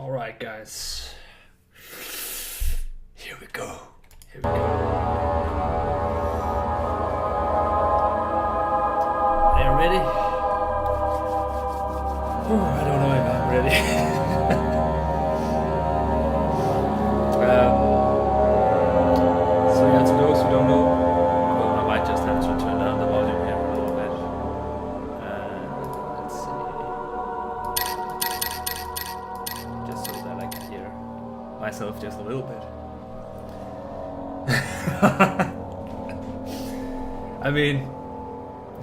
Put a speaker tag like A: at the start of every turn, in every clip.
A: Alright guys, here we go, here we go. Are you ready? Oh, I don't know if I'm ready. So yeah, to those who don't know, well, I might just have to turn down the volume here a little bit. Let's see. Just so that I can hear myself just a little bit. I mean,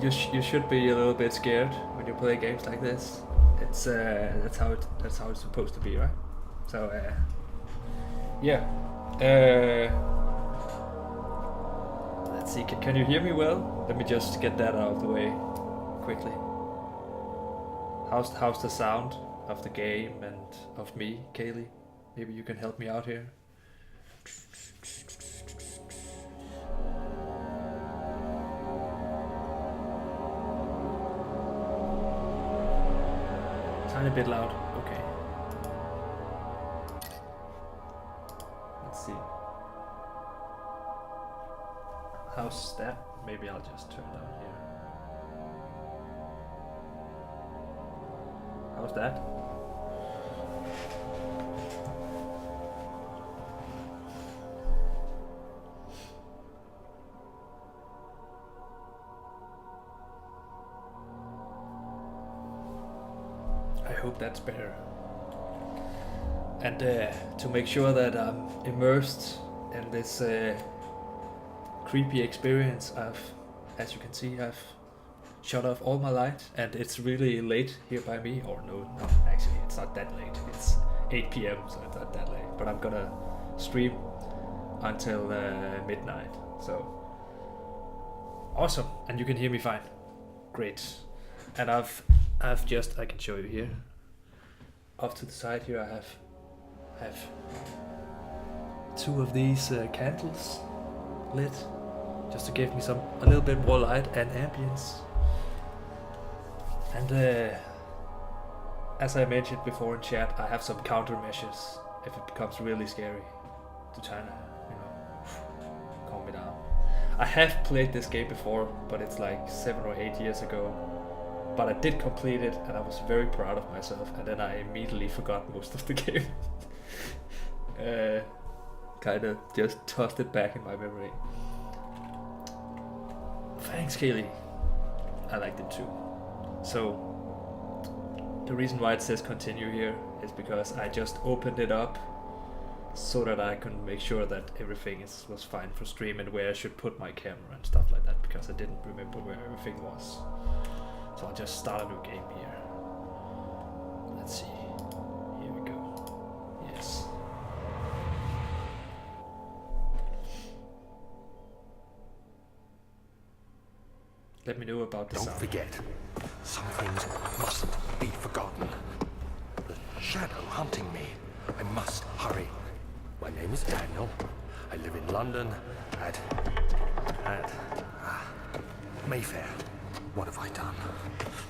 A: you should be a little bit scared when you play games like this. It's that's how it's supposed to be, right? So yeah. Let's see. Can you hear me well? Let me just get that out of the way quickly. How's the sound of the game and of me, Kaylee? Maybe you can help me out here. Tiny bit loud. Okay. Let's see. How's that? Maybe I'll just turn down here. How's that? I hope that's better. And to make sure that I'm immersed in this creepy experience, as you can see, I've shut off all my light, and it's really late here by me. Or no, actually it's not that late. It's 8 p.m. so it's not that late. But I'm gonna stream until midnight. So awesome, and you can hear me fine. Great. And I've just, I can show you here. Off to the side here, I have two of these candles lit, just to give me a little bit more light and ambience. And as I mentioned before in chat, I have some countermeasures if it becomes really scary to try to, calm me down. I have played this game before, but it's like 7 or 8 years ago. But I did complete it, and I was very proud of myself, and then I immediately forgot most of the game. Kind of just tossed it back in my memory. Thanks, Kaylee. I liked it too. So, the reason why it says continue here is because I just opened it up so that I can make sure that everything was fine for stream and where I should put my camera and stuff like that, because I didn't remember where everything was. So I'll just start a new game here. Let's see. Here we go. Yes. Let me know about the sound.
B: Don't forget, some things mustn't be forgotten. The shadow hunting me. I must hurry. My name is Daniel. I live in London at Mayfair. What have I done?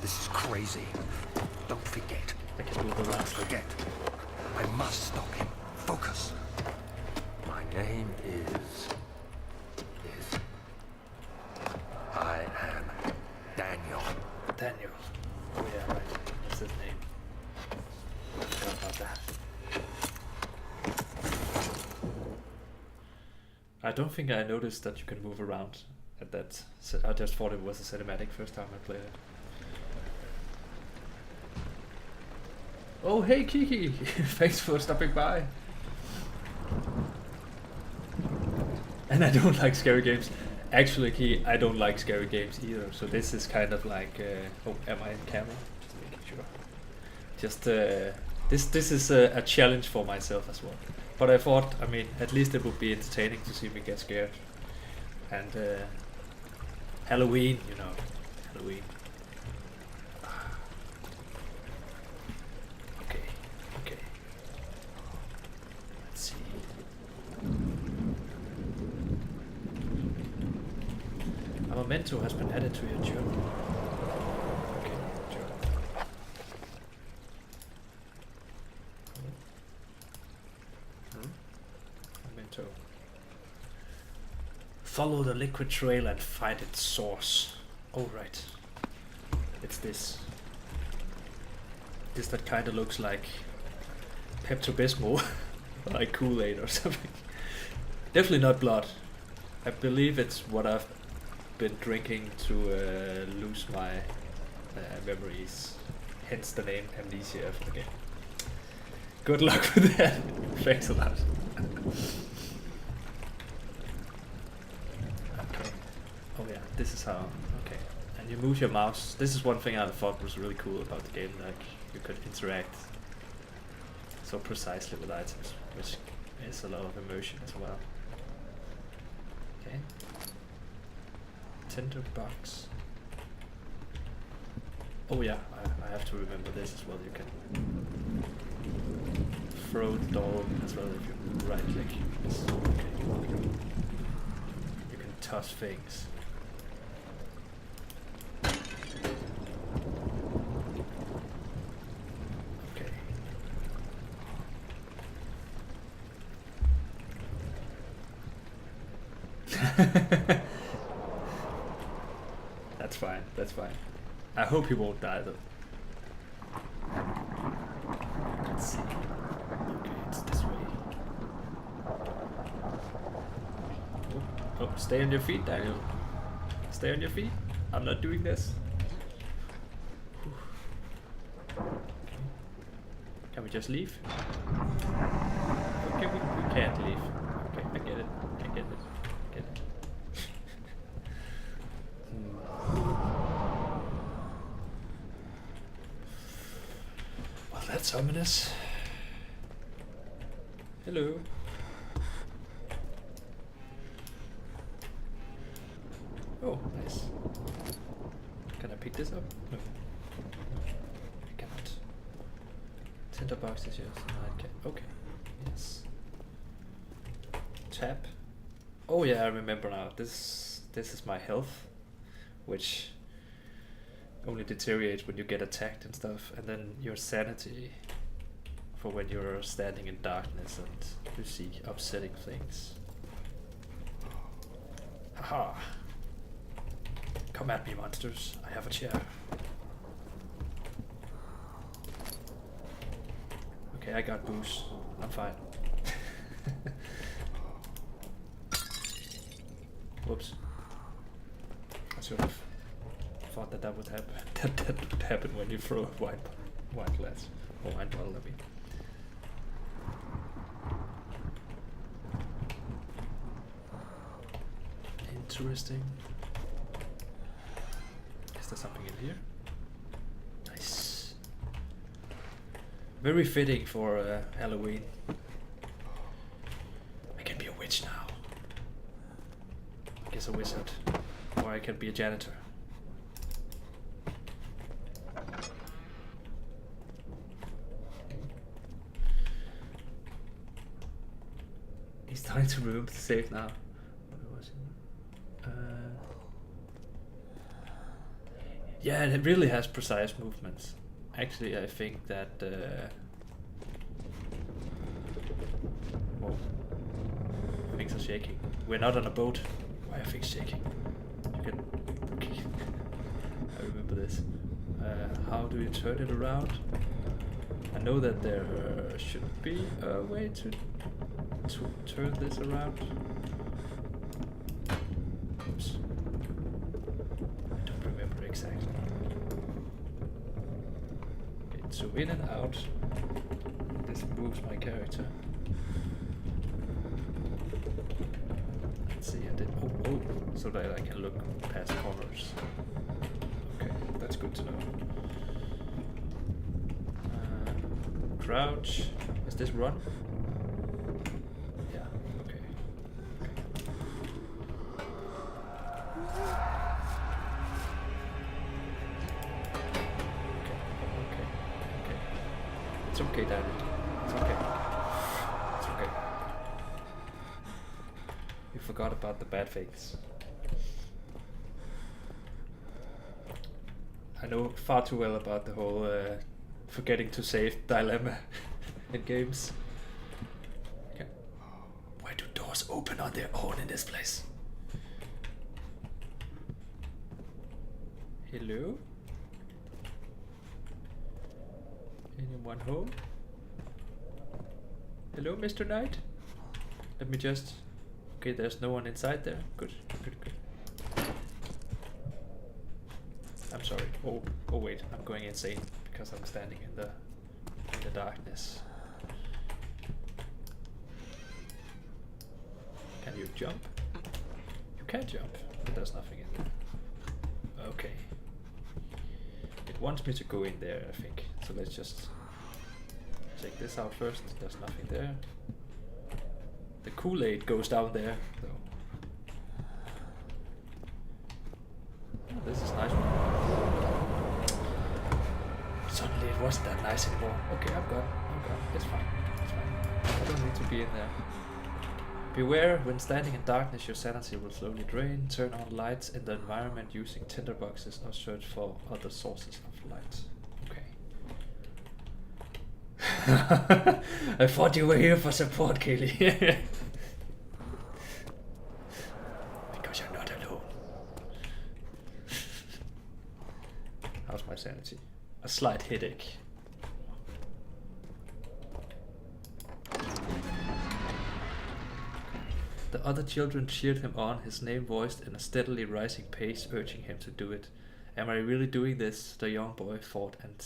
B: This is crazy. Don't forget.
A: I can do the last.
B: Forget. I must stop him. Focus. My name is... I am Daniel.
A: Daniel. Oh yeah, right. That's his name. I forgot about that. I don't think I noticed that you can move around at that. I just thought it was a cinematic first time I played it. Oh hey Kiki! Thanks for stopping by. And I don't like scary games. Actually, Kiki, I don't like scary games either. So this is kind of like, oh, am I in camera? Just making sure. Just this is a challenge for myself as well. But I thought, I mean, at least it would be entertaining to see me get scared. And Halloween, Halloween. Okay. Let's see. A memento has been added to your journal. Okay, journal. in tow. Follow the liquid trail and find its source. Oh right. It's this. This that kind of looks like Pepto-Bismol. Like Kool-Aid or something. Definitely not blood. I believe it's what I've been drinking to lose my memories. Hence the name Amnesia for the game. Good luck with that. Thanks a lot. Okay. Oh yeah, this is how. Okay. And you move your mouse. This is one thing I thought was really cool about the game. Like you could interact so precisely with items, which is a lot of immersion as well. Okay. Tinderbox. Oh yeah, I have to remember this as well. You can throw the door as well if you right click. Yes. Okay. You can toss things. Okay. That's fine, that's fine. I hope he won't die though. Let's see. Okay, it's this way. Oh, stay on your feet, Daniel. Stay on your feet. I'm not doing this. Okay. Can we just leave? Okay, we can't leave. Okay, I get it. I get it. I get it. Well, that's ominous. Hello. Oh, nice. Can I pick this up? No. I cannot. Tinderbox is yours. Okay. Yes. Tap. Oh yeah, I remember now. This is my health, which only deteriorates when you get attacked and stuff, and then your sanity for when you're standing in darkness and you see upsetting things. Haha. Come at me, monsters. I have a chair. Okay, I got boost. I'm fine. Whoops. I should have thought that would happen. that would happen when you throw a wine glass. Or wine bottle, I mean. Interesting. Is there something in here? Nice. Very fitting for Halloween. I can be a witch now. I guess a wizard. Or I can be a janitor. He's starting to remember to save now. Where was he? Yeah, it really has precise movements. Actually, I think that... whoa. Things are shaking. We're not on a boat. Why are things shaking? You can... Okay. I remember this. How do you turn it around? I know that there should be a way to turn this around. Oops. I don't remember exactly. Okay, zoom in and out. This moves my character. Let's see, I did. Oh, so that I can look past corners. Okay, that's good to know. Crouch. Is this run? Yeah, okay. Okay. It's okay, Dad. It's okay. It's okay. You forgot about the bad things. I know far too well about the whole forgetting to save dilemma in games. Okay. Why do doors open on their own in this place. Hello? Anyone home? Hello, Mr. Knight? Let me just... Okay, there's no one inside there. Good, good, good. I'm sorry. Oh wait, I'm going insane because I'm standing in the darkness. Can you jump? You can't jump, but there's nothing in there. Okay. It wants me to go in there, I think. So let's just check this out first. There's nothing there. The Kool-Aid goes down there, though. Oh, this is nice one. Suddenly it wasn't that nice anymore. Okay, I'm gone. It's fine. It's fine. I don't need to be in there. Beware, when standing in darkness, your sanity will slowly drain. Turn on lights in the environment using tinderboxes or search for other sources of light. Okay. I thought you were here for support, Kaylee. Because you're not alone. How's my sanity? A slight headache. The other children cheered him on, his name voiced in a steadily rising pace, urging him to do it. Am I really doing this? The young boy thought and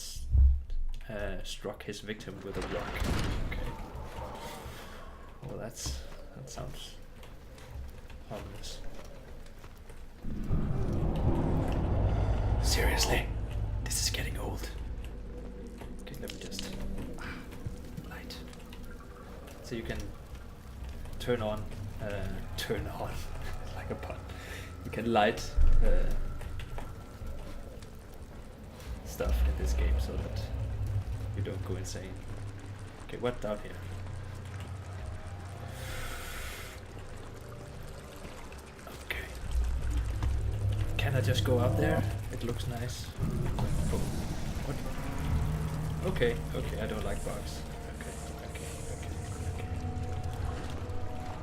A: struck his victim with a rock. Okay. Well, that sounds ominous. Seriously, this is getting old. Okay, let me just light. So you can turn on like a pun. You can light stuff in this game so that you don't go insane. Okay, what down here? Okay. Can I just go up there? It looks nice. Oh, what? Okay, I don't like bugs. Okay.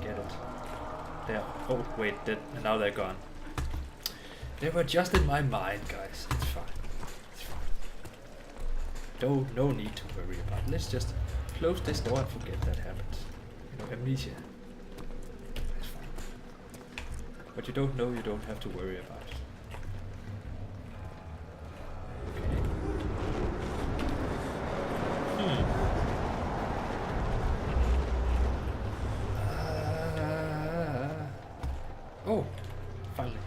A: Get it. There. Oh, wait, now they're gone. They were just in my mind, guys. It's fine. No need to worry about it. Let's just close this door and forget that happened. You know, amnesia. It's fine. What you don't know, you don't have to worry about. Oh, finally.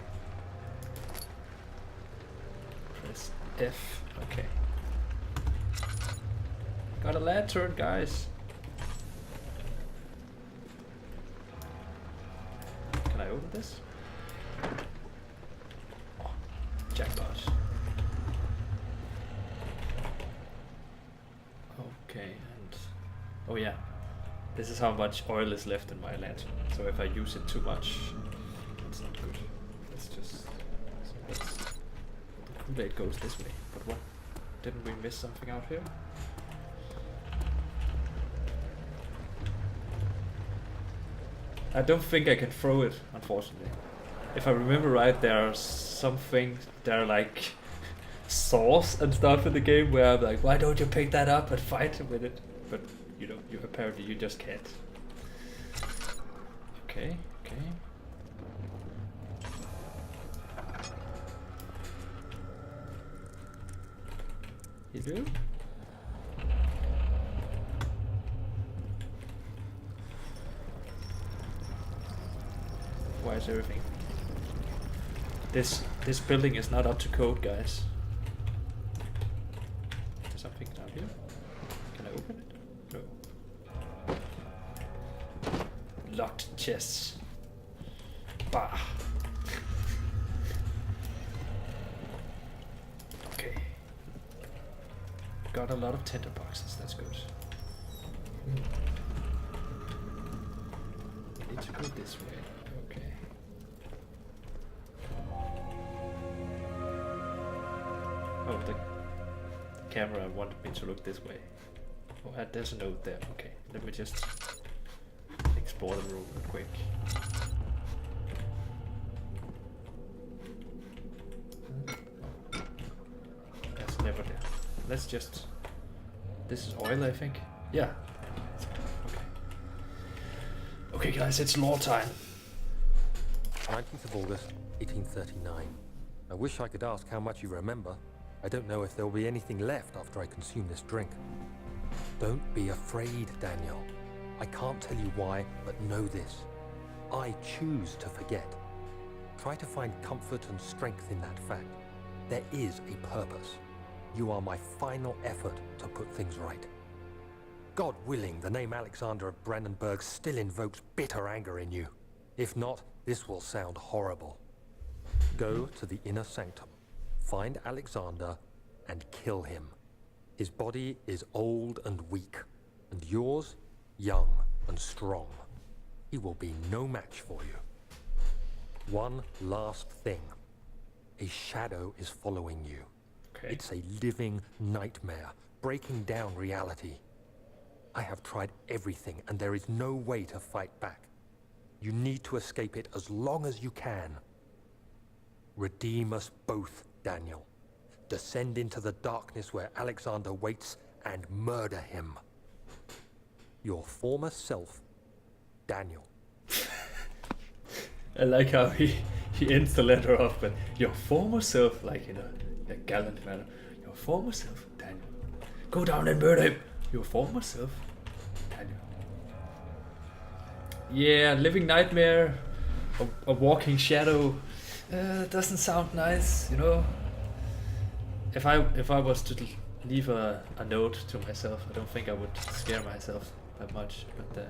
A: Press F. Okay. Got a lantern, guys. Can I open this? Oh, jackpot. Okay, and oh yeah, this is how much oil is left in my lantern. So if I use it too much, it's not good. Let's just. The Kool-Aid goes this way. But what? Didn't we miss something out here? I don't think I can throw it, unfortunately. If I remember right, there are some things, there are like saws and stuff in the game where I'm like, why don't you pick that up and fight with it? But you know, apparently you just can't. Okay. You do? Why is everything? This building is not up to code, guys. Is there something down here? Can I open it? No. Locked chests. Bah. Okay. Got a lot of tinder boxes. That's good. We need to go this way. Okay. Oh, the camera wanted me to look this way. Oh, there's a note there. Okay, let me just explore. explore the room real quick. That's never there. Let's just... This is oil, I think. Yeah. Okay. Okay, guys, it's lore time.
B: 19th of August, 1839. I wish I could ask how much you remember. I don't know if there will be anything left after I consume this drink. Don't be afraid, Daniel. I can't tell you why, but know this. I choose to forget. Try to find comfort and strength in that fact. There is a purpose. You are my final effort to put things right. God willing, the name Alexander of Brandenburg still invokes bitter anger in you. If not, this will sound horrible. Go to the inner sanctum, find Alexander, and kill him. His body is old and weak, and yours, young and strong. He will be no match for you. One last thing. A shadow is following you.
A: Okay.
B: It's a living nightmare, breaking down reality. I have tried everything, and there is no way to fight back. You need to escape it as long as you can. Redeem us both, Daniel. Descend into the darkness where Alexander waits and murder him. Your former self, Daniel.
A: I like how he ends the letter off, but your former self, like in a gallant manner. Your former self, Daniel. Go down and murder him. Your former self, Daniel. Yeah, living nightmare, a walking shadow. Doesn't sound nice, you know. If I was to leave a note to myself, I don't think I would scare myself that much. But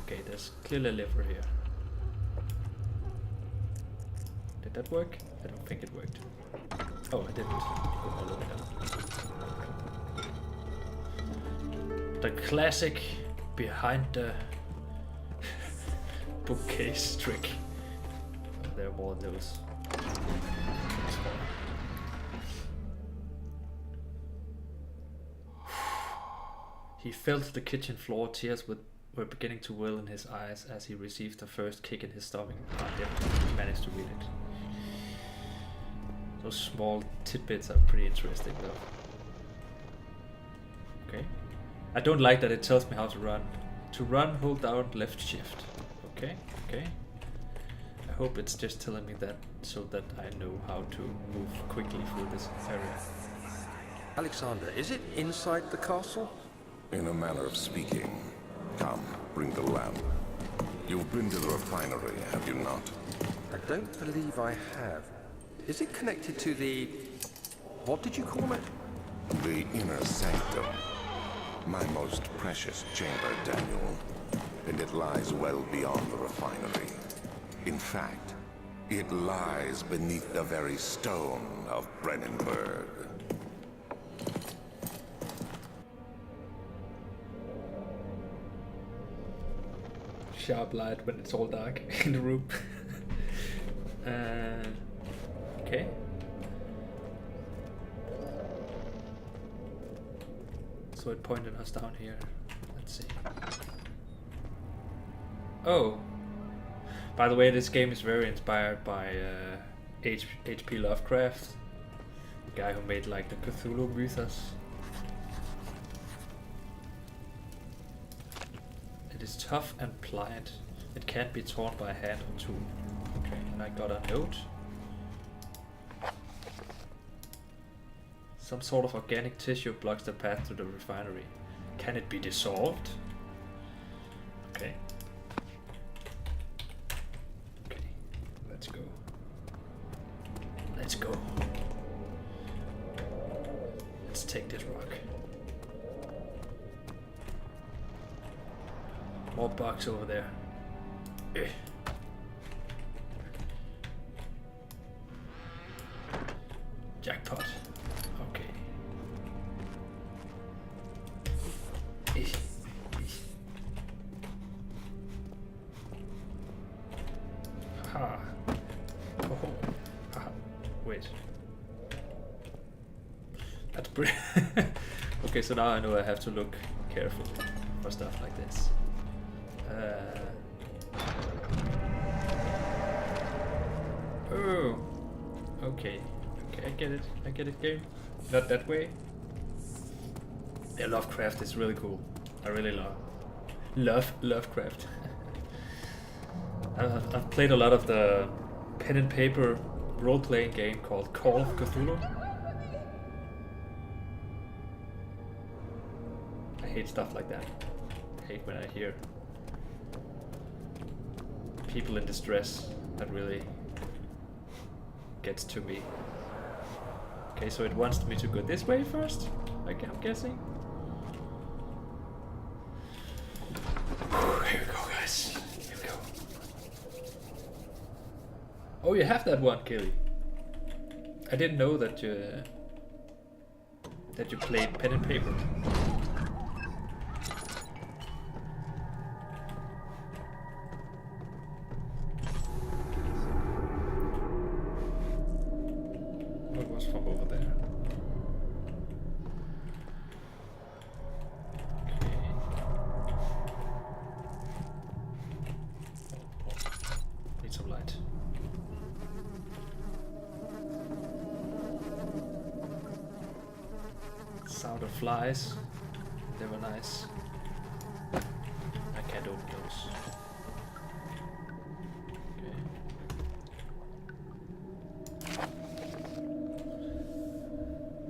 A: okay, there's clearly a lever here. Did that work? I don't think it worked. Oh, I didn't. Go all the way down. The classic behind the bookcase trick. Oh, there are more of those. He felt the kitchen floor. Tears were beginning to well in his eyes as he received the first kick in his stomach. He managed to read it. Those small tidbits are pretty interesting though. Okay. I don't like that it tells me how to run. To run, hold down left shift. Okay, okay. I hope it's just telling me that so that I know how to move quickly through this area.
B: Alexander, is it inside the castle?
C: In a manner of speaking. Come, bring the lamp. You've been to the refinery, have you not?
B: I don't believe I have. Is it connected to the... what did you call it?
C: The inner sanctum. My most precious chamber, Daniel. And it lies well beyond the refinery. In fact, it lies beneath the very stone of Brandenburg.
A: Sharp light when it's all dark in the room. Okay. So it pointed us down here. Let's see. Oh. By the way, this game is very inspired by H.P. Lovecraft, the guy who made like the Cthulhu mythos. It is tough and pliant. It can't be torn by a hand or two. Okay, and I got a note. Some sort of organic tissue blocks the path to the refinery. Can it be dissolved? Okay. Okay, let's go. Let's go. Let's take this rock. More bugs over there. Jackpot. Okay. Ha. Oh. Haha. Wait. That's pretty. Okay, so now I know I have to look carefully for stuff like this. Oh, okay. Okay, I get it. I get it, game. Not that way. Yeah, Lovecraft is really cool. I really love Lovecraft. I've played a lot of the pen and paper role-playing game called Call of Cthulhu. I hate stuff like that. I hate when I hear people in distress. That really gets to me. Okay, so it wants me to go this way first, like I'm guessing. Here we go, guys. Here we go. Oh, you have that one, Kelly. I didn't know that you played pen and paper. What was from over there? Need some light. Sound of flies. They were nice. I can't open those. Okay.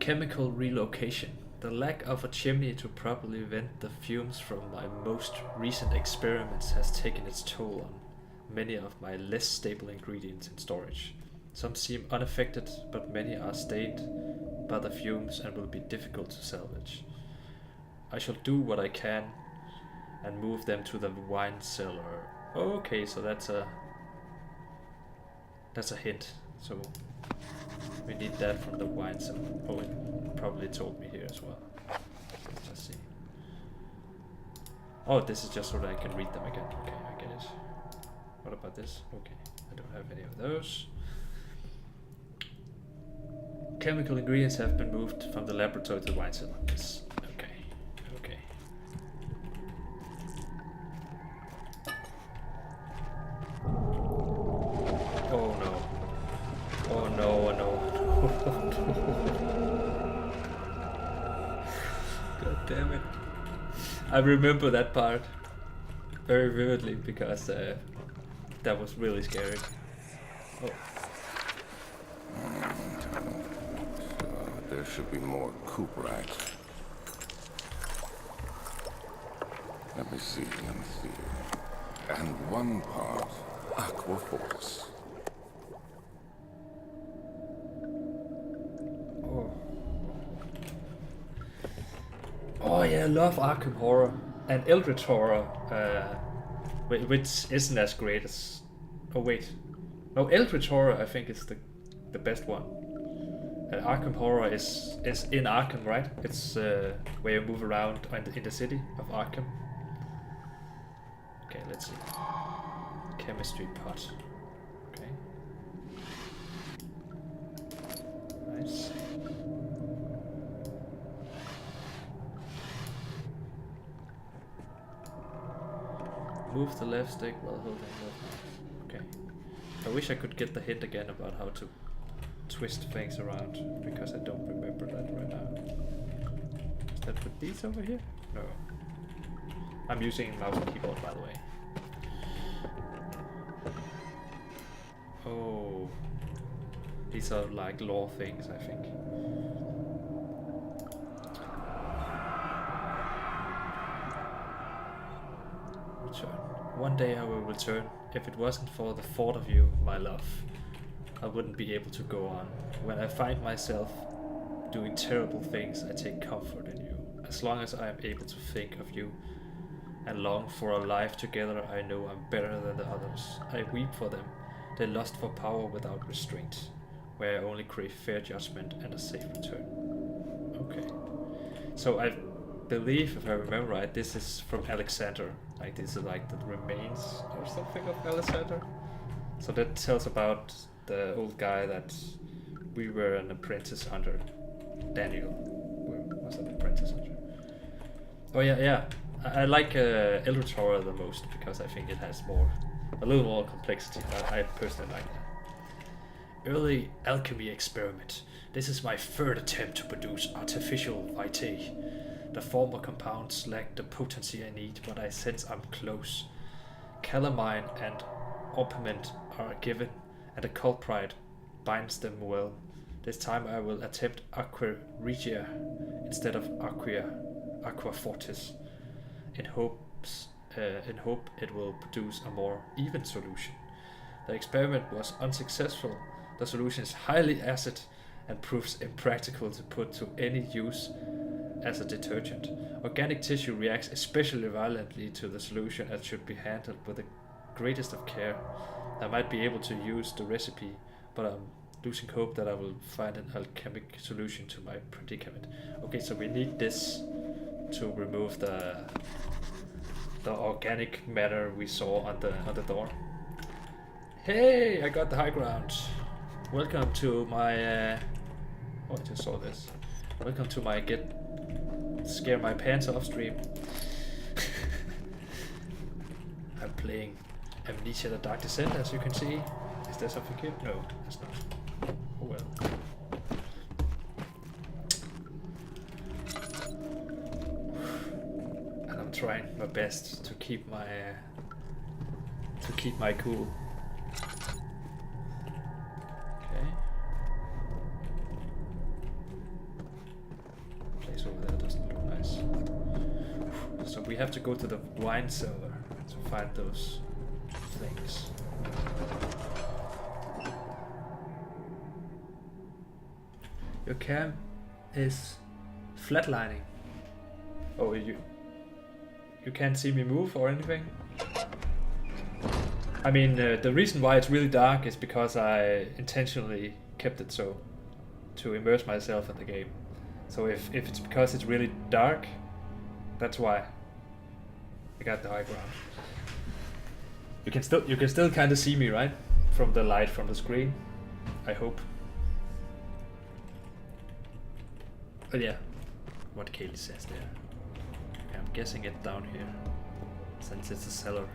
A: Chemical relocation. The lack of a chimney to properly vent the fumes from my most recent experiments has taken its toll on many of my less stable ingredients in storage. Some seem unaffected, but many are stained by the fumes and will be difficult to salvage. I shall do what I can and move them to the wine cellar. Okay, so that's a hint. So we need that from the wine cellar. Oh, it probably told me here as well. Let's just see. Oh, this is just so that I can read them again. Okay, I get it. What about this? Okay, I don't have any of those. Chemical ingredients have been moved from the laboratory to the wine cellar. Yes. Okay. Okay. Oh no. Oh no, oh no. God damn it. I remember that part very vividly because that was really scary. Oh.
C: There should be more coop racks. Let me see. And one part Aquaforce.
A: Oh. Oh yeah, I love Arkham Horror and Eldritch Horror, which isn't as great as. Oh wait, no, Eldritch Horror I think is the best one. And Arkham Horror is in Arkham, right? It's where you move around in the city of Arkham. Okay, let's see. Chemistry pot. Okay. Nice. Move the left stick while holding left mouse. Okay. I wish I could get the hint again about how to twist things around, because I don't remember that right now. Is that with these over here? No. I'm using mouse and keyboard, by the way. Oh. These are like lore things, I think. Return. One day I will return. If it wasn't for the thought of you, my love, I wouldn't be able to go on. When I find myself doing terrible things, I take comfort in you. As long as I am able to think of you and long for a life together, I know I'm better than the others. I weep for them. They lust for power without restraint, where I only crave fair judgment and a safe return. Okay. So I believe, if I remember right, this is from Alexander. Like this is like the remains or something of Alexander. So that tells about the old guy that we were an apprentice under. Daniel was an apprentice under. Oh yeah. I like Eldritch Horror the most because I think it has a little more complexity. I personally like that. Early alchemy experiment. This is my third attempt to produce artificial vitae. The former compounds lack the potency I need, but I sense I'm close. Calamine and orpiment are given, and the culprit binds them well. This time I will attempt Aqua Regia instead of Aqua Fortis, in hope it will produce a more even solution. The experiment was unsuccessful. The solution is highly acid and proves impractical to put to any use as a detergent. Organic tissue reacts especially violently to the solution and should be handled with the greatest of care. I might be able to use the recipe, but I'm losing hope that I will find an alchemic solution to my predicament. Okay, so we need this to remove the organic matter we saw on the door. Hey, I got the high ground. Welcome to my oh, I just saw this. Welcome to my scare my pants off stream. I'm playing Amnesia: The Dark Descent, as you can see. Is there something here? No, it's not. Oh well. And I'm trying my best to keep my cool. Okay. Place over there doesn't look nice. So we have to go to the wine cellar to find those things. Your cam is flatlining. Oh, you can't see me move or anything? I mean, the reason why it's really dark is because I intentionally kept it so, to immerse myself in the game. So if it's because it's really dark, that's why I got the high ground. You can still kind of see me, right? From the light from the screen, I hope. But yeah, what Kaylee says there. Okay, I'm guessing it's down here, since it's a cellar.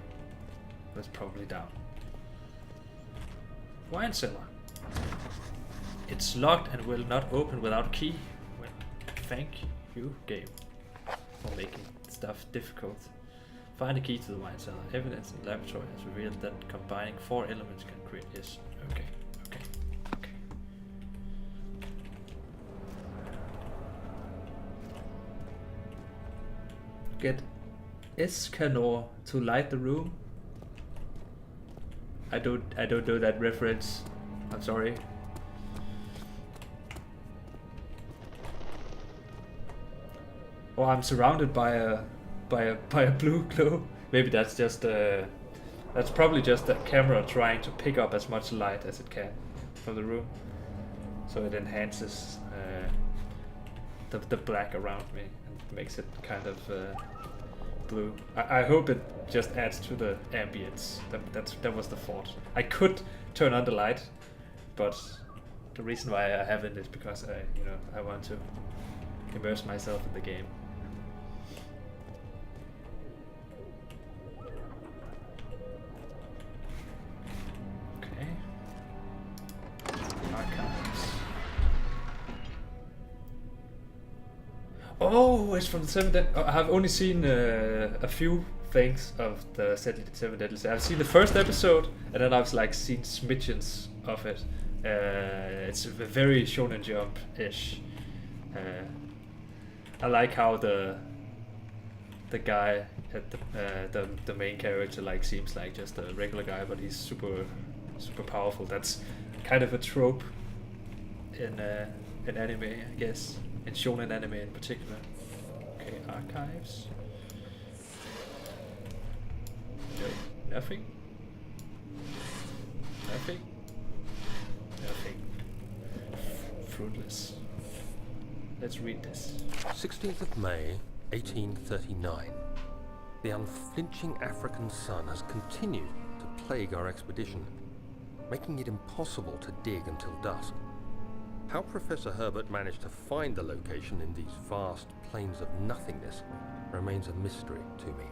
A: It's probably down. Wine cellar. It's locked and will not open without key. Well, thank you, game, for making stuff difficult. Find a key to the wine cellar. Evidence in the laboratory has revealed that combining 4 elements can create this. Okay. Get Escanor to light the room. I don't know that reference. I'm sorry. Oh, I'm surrounded by a blue glow. Maybe that's just that's probably just the camera trying to pick up as much light as it can from the room, so it enhances the black around me and makes it kind of blue. I hope it just adds to the ambience. That was the thought. I could turn on the light, but the reason why I haven't is because I want to immerse myself in the game. Okay. Archives. Oh, it's from the 7 Deadly. I have only seen a few things of the 7 Deadly Sins. I've seen the first episode, and then I've seen smidgens of it. It's very Shonen Jump-ish. I like how the guy at the main character seems like just a regular guy, but he's super powerful. That's kind of a trope in anime, I guess. In shonen anime in particular. Okay, archives. No, nothing. Fruitless. Let's read this.
B: 16th of May, 1839. The unflinching African sun has continued to plague our expedition, making it impossible to dig until dusk. How Professor Herbert managed to find the location in these vast plains of nothingness remains a mystery to me.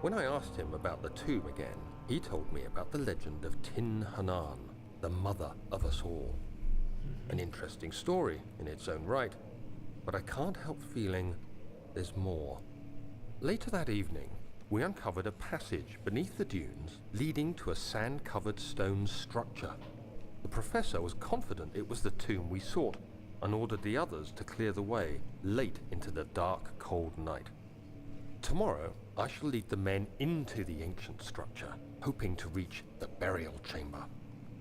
B: When I asked him about the tomb again, he told me about the legend of Tin Hanan, the mother of us all. An interesting story in its own right, but I can't help feeling there's more. Later that evening, we uncovered a passage beneath the dunes leading to a sand-covered stone structure. The professor was confident it was the tomb we sought and ordered the others to clear the way late into the dark, cold night. Tomorrow, I shall lead the men into the ancient structure, hoping to reach the burial chamber.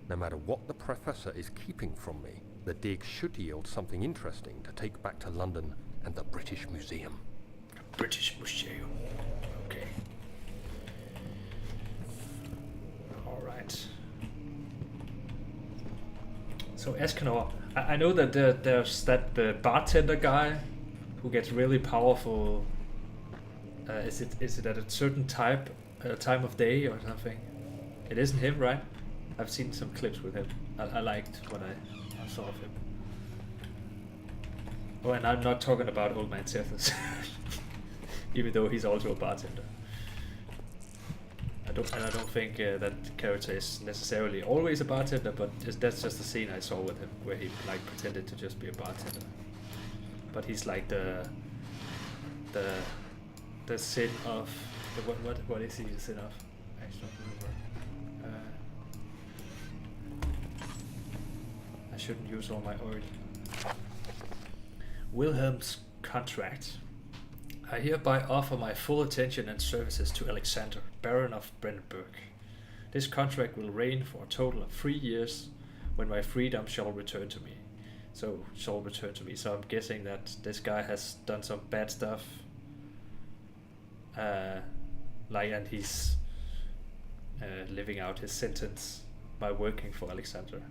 B: No matter what the professor is keeping from me, the dig should yield something interesting to take back to London and the British Museum.
A: British Museum. Okay. Alright. So Escanor, I know that there's that bartender guy who gets really powerful. Is it at a certain time of day or something? It isn't him, right? I've seen some clips with him. I liked what I saw of him. Oh, and I'm not talking about Old Man Cephas, even though he's also a bartender. I don't think that character is necessarily always a bartender, but that's just the scene I saw with him, where he like pretended to just be a bartender. But he's like the sin of what is he the sin of? I don't remember. I shouldn't use all my oil. Wilhelm's contract. I hereby offer my full attention and services to Alexander, Baron of Brandenburg. This contract will reign for a total of 3 years, when my freedom shall return to me. So I'm guessing that this guy has done some bad stuff. And he's living out his sentence by working for Alexander.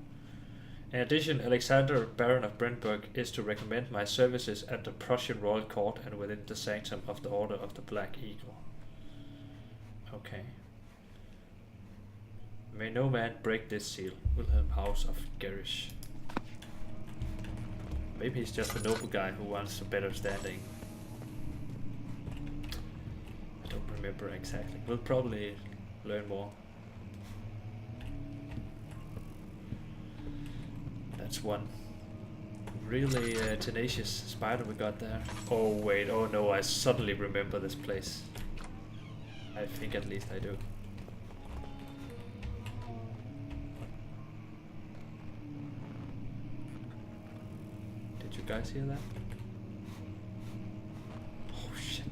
A: In addition, Alexander, Baron of Brandenburg, is to recommend my services at the Prussian Royal Court and within the sanctum of the Order of the Black Eagle. Okay. May no man break this seal. Wilhelm House of Gerisch. Maybe he's just a noble guy who wants a better standing. I don't remember exactly. We'll probably learn more. That's one really tenacious spider we got there. Oh wait, oh no, I suddenly remember this place. I think at least I do. Did you guys hear that? Oh shit.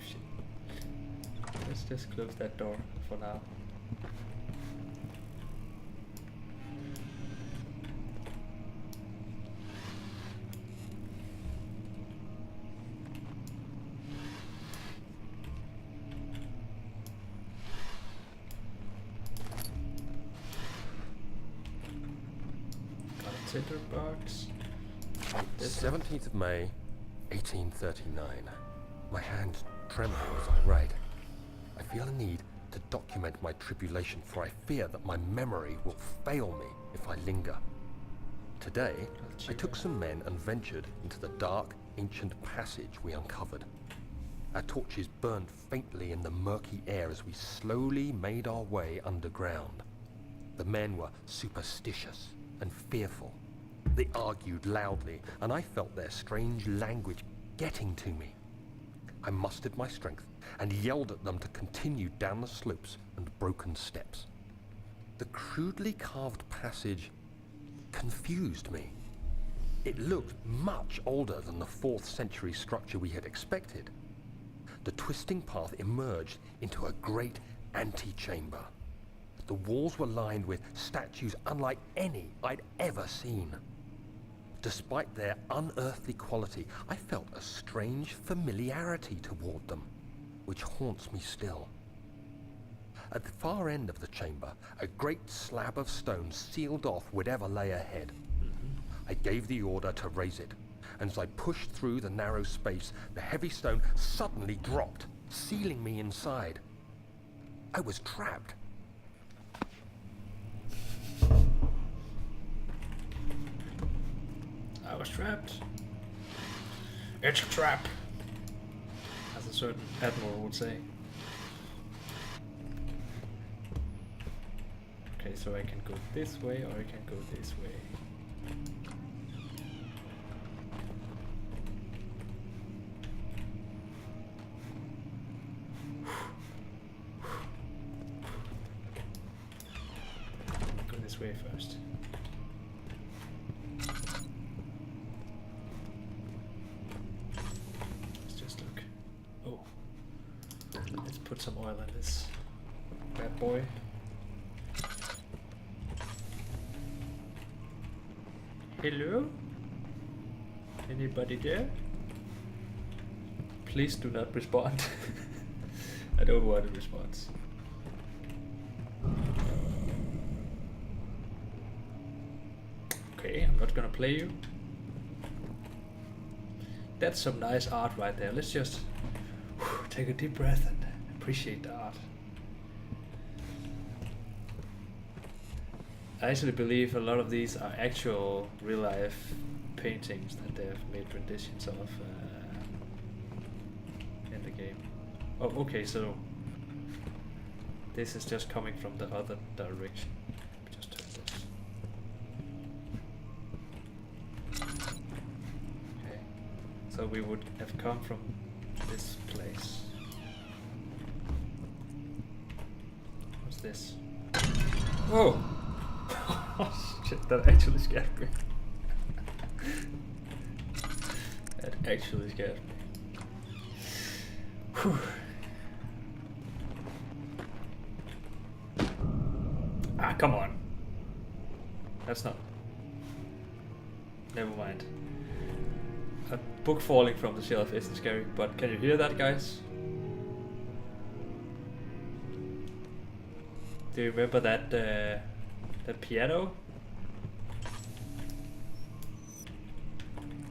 A: Shit. Let's just close that door for now. Box.
B: 17th of May, 1839. My hand trembles as I write. I feel a need to document my tribulation, for I fear that my memory will fail me if I linger. Today, I took some men and ventured into the dark, ancient passage we uncovered. Our torches burned faintly in the murky air as we slowly made our way underground. The men were superstitious and fearful. They argued loudly, and I felt their strange language getting to me. I mustered my strength and yelled at them to continue down the slopes and broken steps. The crudely carved passage confused me. It looked much older than the 4th century structure we had expected. The twisting path emerged into a great antechamber. The walls were lined with statues unlike any I'd ever seen. Despite their unearthly quality, I felt a strange familiarity toward them, which haunts me still. At the far end of the chamber, a great slab of stone sealed off whatever lay ahead. I gave the order to raise it, and as I pushed through the narrow space, the heavy stone suddenly dropped, sealing me inside. I was trapped.
A: was trapped. It's a trap, as a certain admiral would say. Okay, so I can go this way or I can go this way. Go this way first. Let's just look. Oh, let's put some oil in this bad boy. Hello? Anybody there? Please do not respond. I don't want a response. Okay, I'm not gonna play you. That's some nice art right there. Let's just take a deep breath and appreciate the art. I actually believe a lot of these are actual real-life paintings that they have made renditions of in the game. Oh, okay, so this is just coming from the other direction. Just turn this. Okay, so we would have come from this place. What's this? Whoa! Oh shit, that actually scared me. That actually scared me. Whew. Ah, come on. That's not... Never mind. A book falling from the shelf isn't scary, but can you hear that, guys? Do you remember that that piano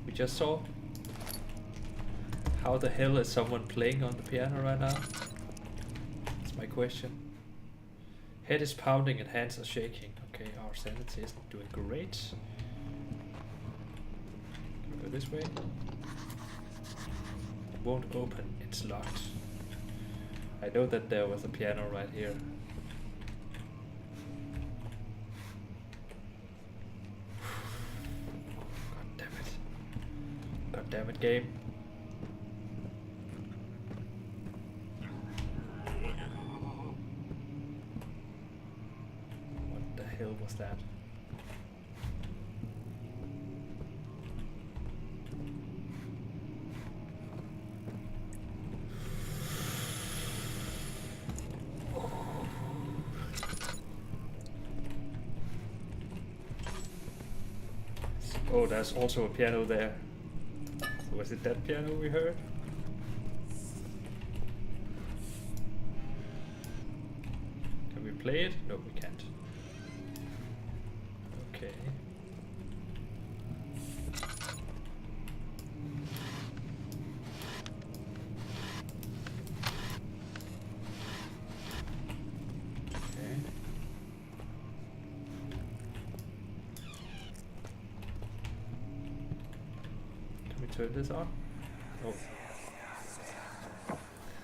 A: we just saw? How the hell is someone playing on the piano right now? That's my question. Head is pounding and hands are shaking. Okay, our sanity isn't doing great. Can we go this way? It won't open, it's locked. I know that there was a piano right here. God damn it, game. What the hell was that? Oh, there's also a piano there. Was it that piano we heard? Can we play it? No, we can't. Okay. Okay. Turn this on? Oh.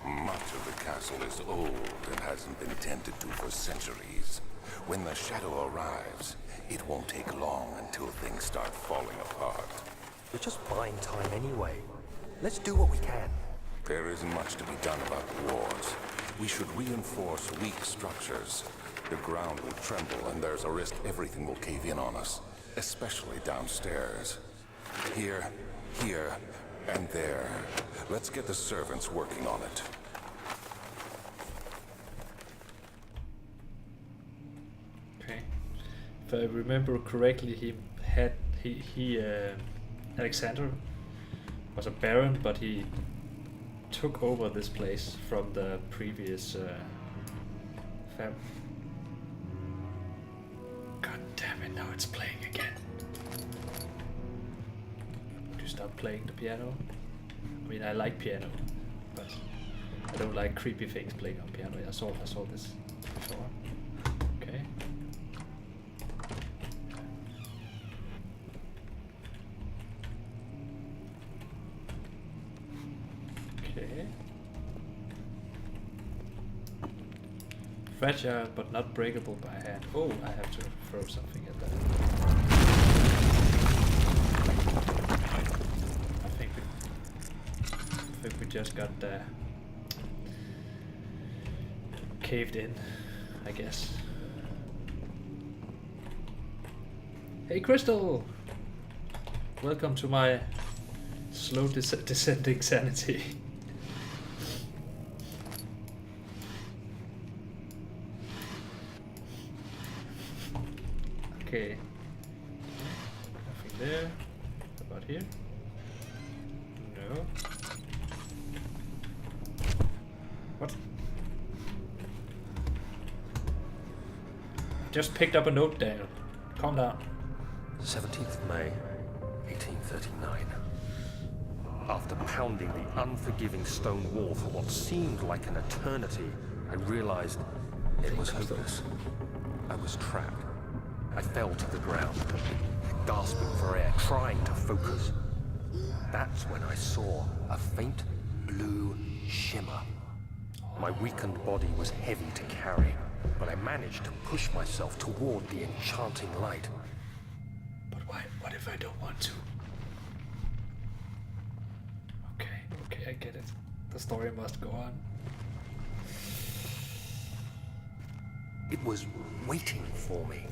C: Much of the castle is old and hasn't been tended to for centuries. When the shadow arrives, it won't take long until things start falling apart.
B: We're just buying time anyway. Let's do what we can.
C: There isn't much to be done about the walls. We should reinforce weak structures. The ground will tremble and there's a risk everything will cave in on us, especially downstairs. Here, and there. Let's get the servants working on it.
A: Okay. If I remember correctly, Alexander was a baron, but he took over this place from the previous fam. God damn it! Now it's playing again. Stop playing the piano. I mean, I like piano, but I don't like creepy things playing on piano. I saw this before. Okay. Fragile but not breakable by hand. Oh, I have to throw something at that. I think we just got caved in, I guess. Hey Crystal! Welcome to my slow descending sanity. Okay. Nothing there. How about here? No. What? Just picked up a note, Daniel. Calm down.
B: 17th May, 1839. After pounding the unforgiving stone wall for what seemed like an eternity, I realized it was hopeless. I was trapped. I fell to the ground, gasping for air, trying to focus. That's when I saw a faint blue shimmer. My weakened body was heavy to carry, but I managed to push myself toward the enchanting light.
A: But why? What if I don't want to? Okay, I get it. The story must go on.
B: It was waiting for me.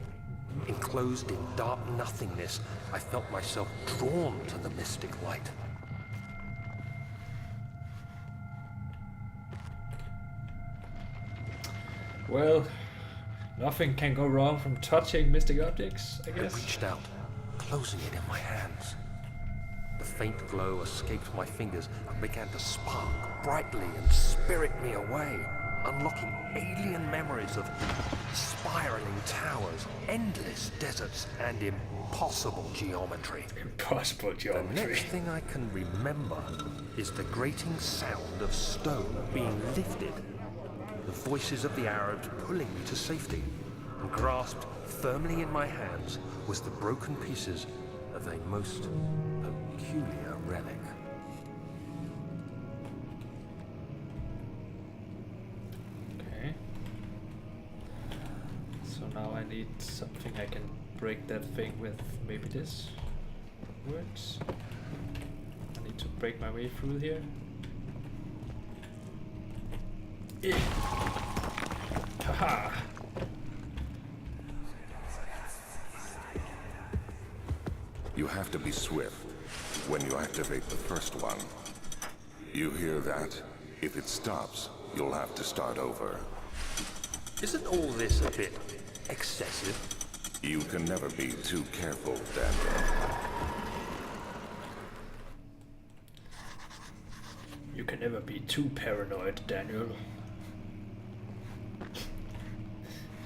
B: Enclosed in dark nothingness, I felt myself drawn to the mystic light.
A: Well, nothing can go wrong from touching mystic objects, I guess.
B: I reached out, closing it in my hands. The faint glow escaped my fingers and began to spark brightly and spirit me away, unlocking alien memories of spiraling towers, endless deserts, and impossible geometry.
A: Impossible
B: The
A: geometry.
B: next thing I can remember is the grating sound of stone being lifted, the voices of the Arabs pulling me to safety, and grasped firmly in my hands was the broken pieces of a most peculiar relic.
A: Okay. So now I need something I can break that thing with. Maybe this works. I need to break my way through here. Haha!
C: You have to be swift when you activate the first one. You hear that? If it stops, you'll have to start over.
B: Isn't all this a bit excessive?
C: You can never be too careful, Daniel.
A: You can never be too paranoid, Daniel.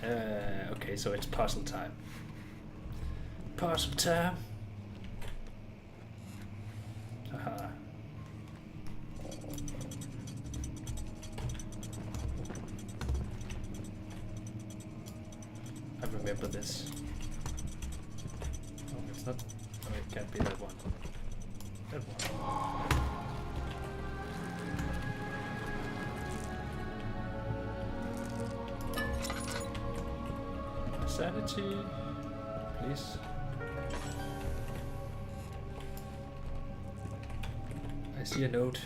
A: Okay, so it's puzzle time. Puzzle time. Haha. I remember this. Oh, it's not. Oh, it can't be that one. That one. Sanity, please. I see a note.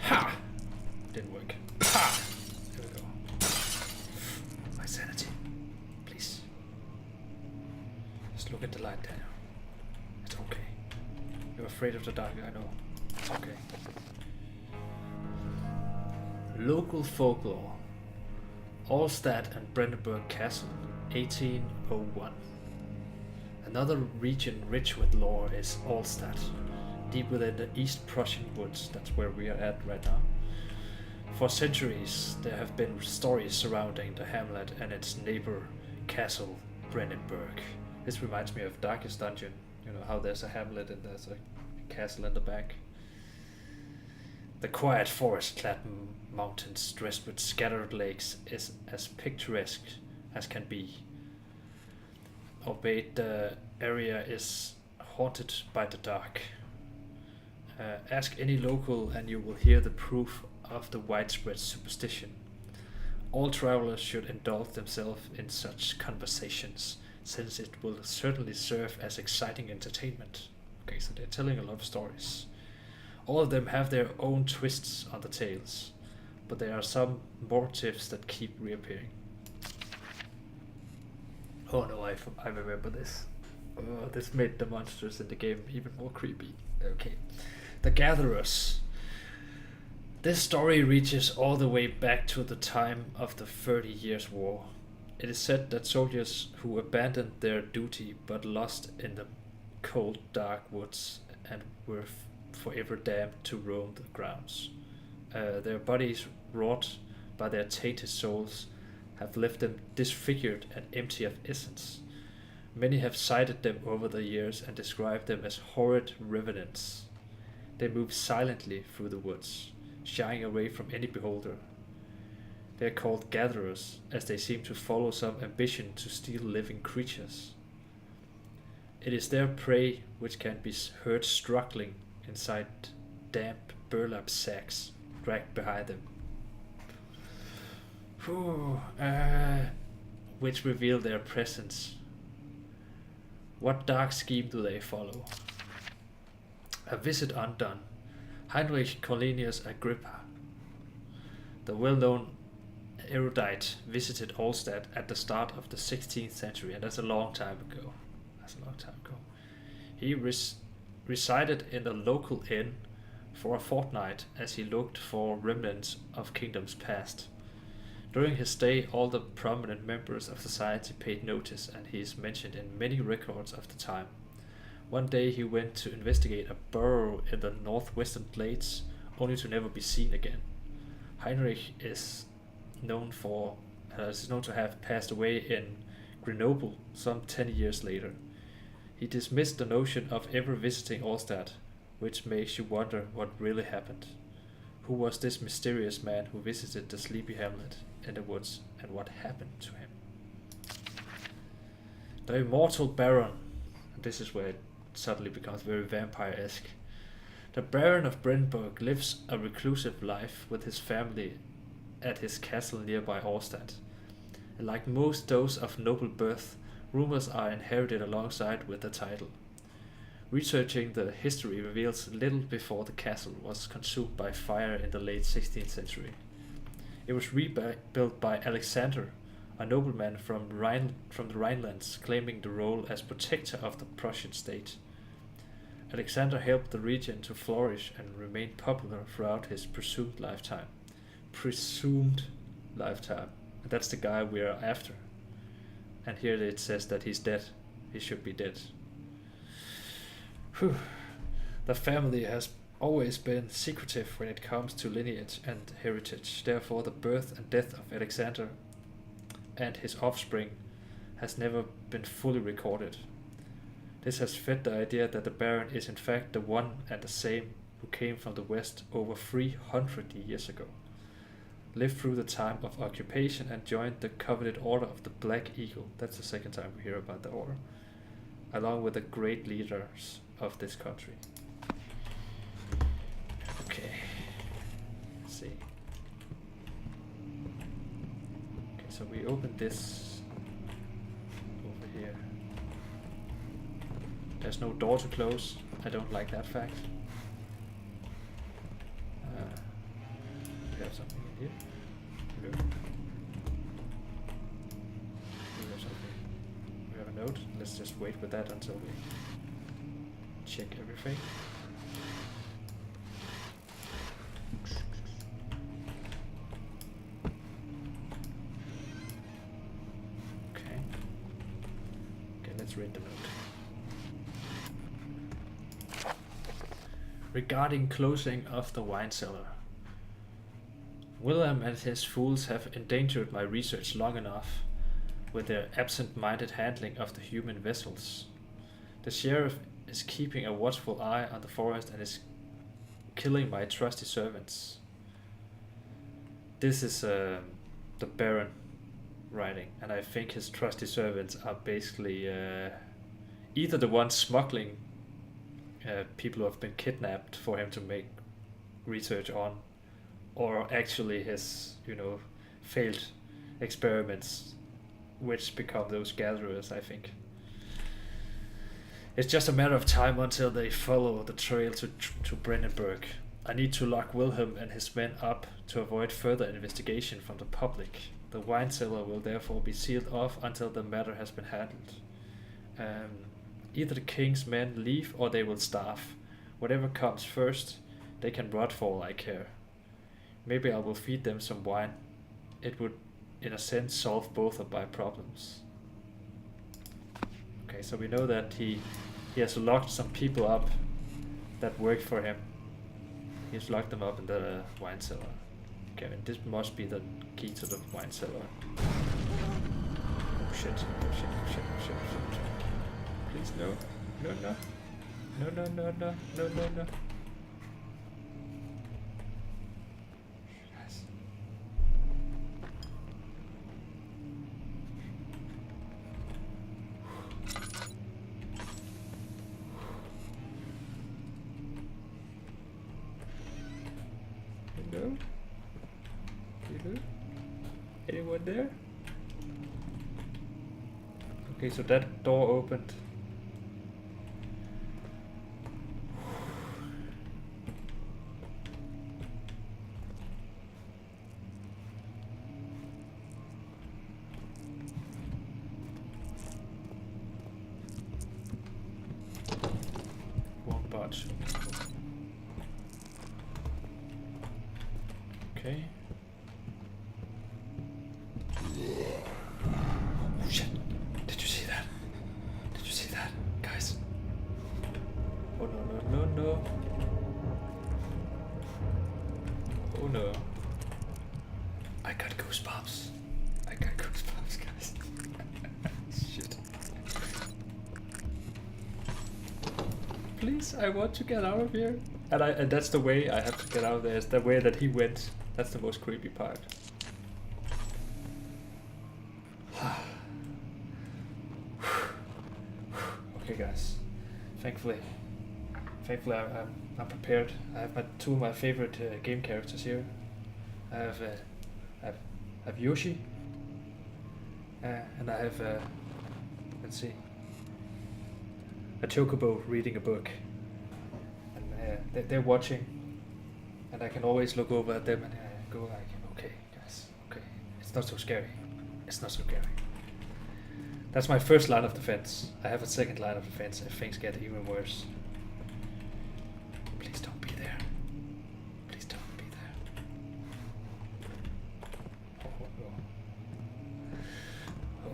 A: Ha! Didn't work. Ha! There we go. My sanity, please. Just look at the light, Daniel. It's okay. You're afraid of the dark, I know. It's okay. Local folklore. Allstadt and Brandenburg Castle, 1801. Another region rich with lore is Allstadt, deep within the East Prussian woods. That's where we are at right now. For centuries, there have been stories surrounding the hamlet and its neighbor castle, Brandenburg. This reminds me of Darkest Dungeon. You know how there's a hamlet and there's a castle in the back. The quiet forest-clad mountains dressed with scattered lakes is as picturesque as can be. Albeit the area is haunted by the dark. Ask any local and you will hear the proof of the widespread superstition. All travelers should indulge themselves in such conversations, since it will certainly serve as exciting entertainment. Okay, so they're telling a lot of stories. All of them have their own twists on the tales, but there are some motifs that keep reappearing. Oh no, I remember this. Oh, this made the monsters in the game even more creepy. Okay. The Gatherers. This story reaches all the way back to the time of the 30 Years' War. It is said that soldiers who abandoned their duty but lost in the cold, dark woods and were forever damned to roam the grounds. Their bodies, wrought by their tainted souls, have left them disfigured and empty of essence. Many have cited them over the years and described them as horrid revenants. They move silently through the woods, shying away from any beholder. They are called gatherers, as they seem to follow some ambition to steal living creatures. It is their prey which can be heard struggling inside damp burlap sacks dragged behind them, which reveal their presence. What dark scheme do they follow? A visit undone. Heinrich Cornelius Agrippa, the well-known erudite, visited Allstadt at the start of the 16th century, and that's a long time ago. He resided in a local inn for a fortnight as he looked for remnants of kingdoms past. During his stay, all the prominent members of society paid notice, and he is mentioned in many records of the time. One day he went to investigate a burrow in the northwestern glades, only to never be seen again. Heinrich is known to have passed away in Grenoble some 10 years later. He dismissed the notion of ever visiting Allstadt, which makes you wonder what really happened. Who was this mysterious man who visited the sleepy hamlet in the woods, and what happened to him? The immortal Baron. This is where it suddenly becomes very vampire-esque. The Baron of Brenburg lives a reclusive life with his family at his castle nearby Allstadt. And like most those of noble birth, rumors are inherited alongside with the title. Researching the history reveals little before the castle was consumed by fire in the late 16th century. It was rebuilt by Alexander, a nobleman from the Rhinelands, claiming the role as protector of the Prussian state. Alexander helped the region to flourish and remain popular throughout his presumed lifetime. And that's the guy we are after. And here it says that he's dead. He should be dead. Whew. The family has always been secretive when it comes to lineage and heritage. Therefore, the birth and death of Alexander and his offspring has never been fully recorded. This has fed the idea that the Baron is in fact the one and the same who came from the west over 300 years ago, lived through the time of occupation, and joined the coveted Order of the Black Eagle. That's the second time we hear about the order, along with the great leaders of this country. Okay, let's see. Okay, so we open this over here. There's no door to close. I don't like that fact. We have something in here. No. We have something. We have a note. Let's just wait with that until we check everything. Okay. Okay, let's read the note. Regarding closing of the wine cellar. William and his fools have endangered my research long enough with their absent-minded handling of the human vessels. The sheriff is keeping a watchful eye on the forest and is killing my trusty servants. This is the Baron writing, and I think his trusty servants are basically either the ones smuggling people who have been kidnapped for him to make research on, or actually his, failed experiments, which become those gatherers, I think. It's just a matter of time until they follow the trail to Brandenburg. I need to lock Wilhelm and his men up to avoid further investigation from the public. The wine cellar will therefore be sealed off until the matter has been handled. Either the king's men leave or they will starve. Whatever comes first, they can rot for all I care. Maybe I will feed them some wine. It would, in a sense, solve both of my problems. Okay, so we know that he has locked some people up that work for him. He's locked them up in the wine cellar. Okay, and this must be the key to the wine cellar. Oh shit, oh shit, oh shit, oh shit, oh shit. Please no. No, no. No, no, no, no, no, no, no. Guys. Hello? Hello? Anyone there? Okay, so that door opened. Wrong part. Okay. Oh shit. Did you see that? Did you see that? Guys. Oh no, no, no, no. Oh no. I got goosebumps. I got goosebumps, guys. Shit. Please, I want to get out of here. And that's the way I have to get out of there. It's the way that he went. That's the most creepy part. Okay, guys. Thankfully, I'm prepared. I have two of my favorite game characters here. I have Yoshi, and I have let's see, a chocobo reading a book, and they're watching, and I can always look over at them and go like, okay, guys, okay, it's not so scary. It's not so scary. That's my first line of defense. I have a second line of defense if things get even worse. Please don't be there. Please don't be there.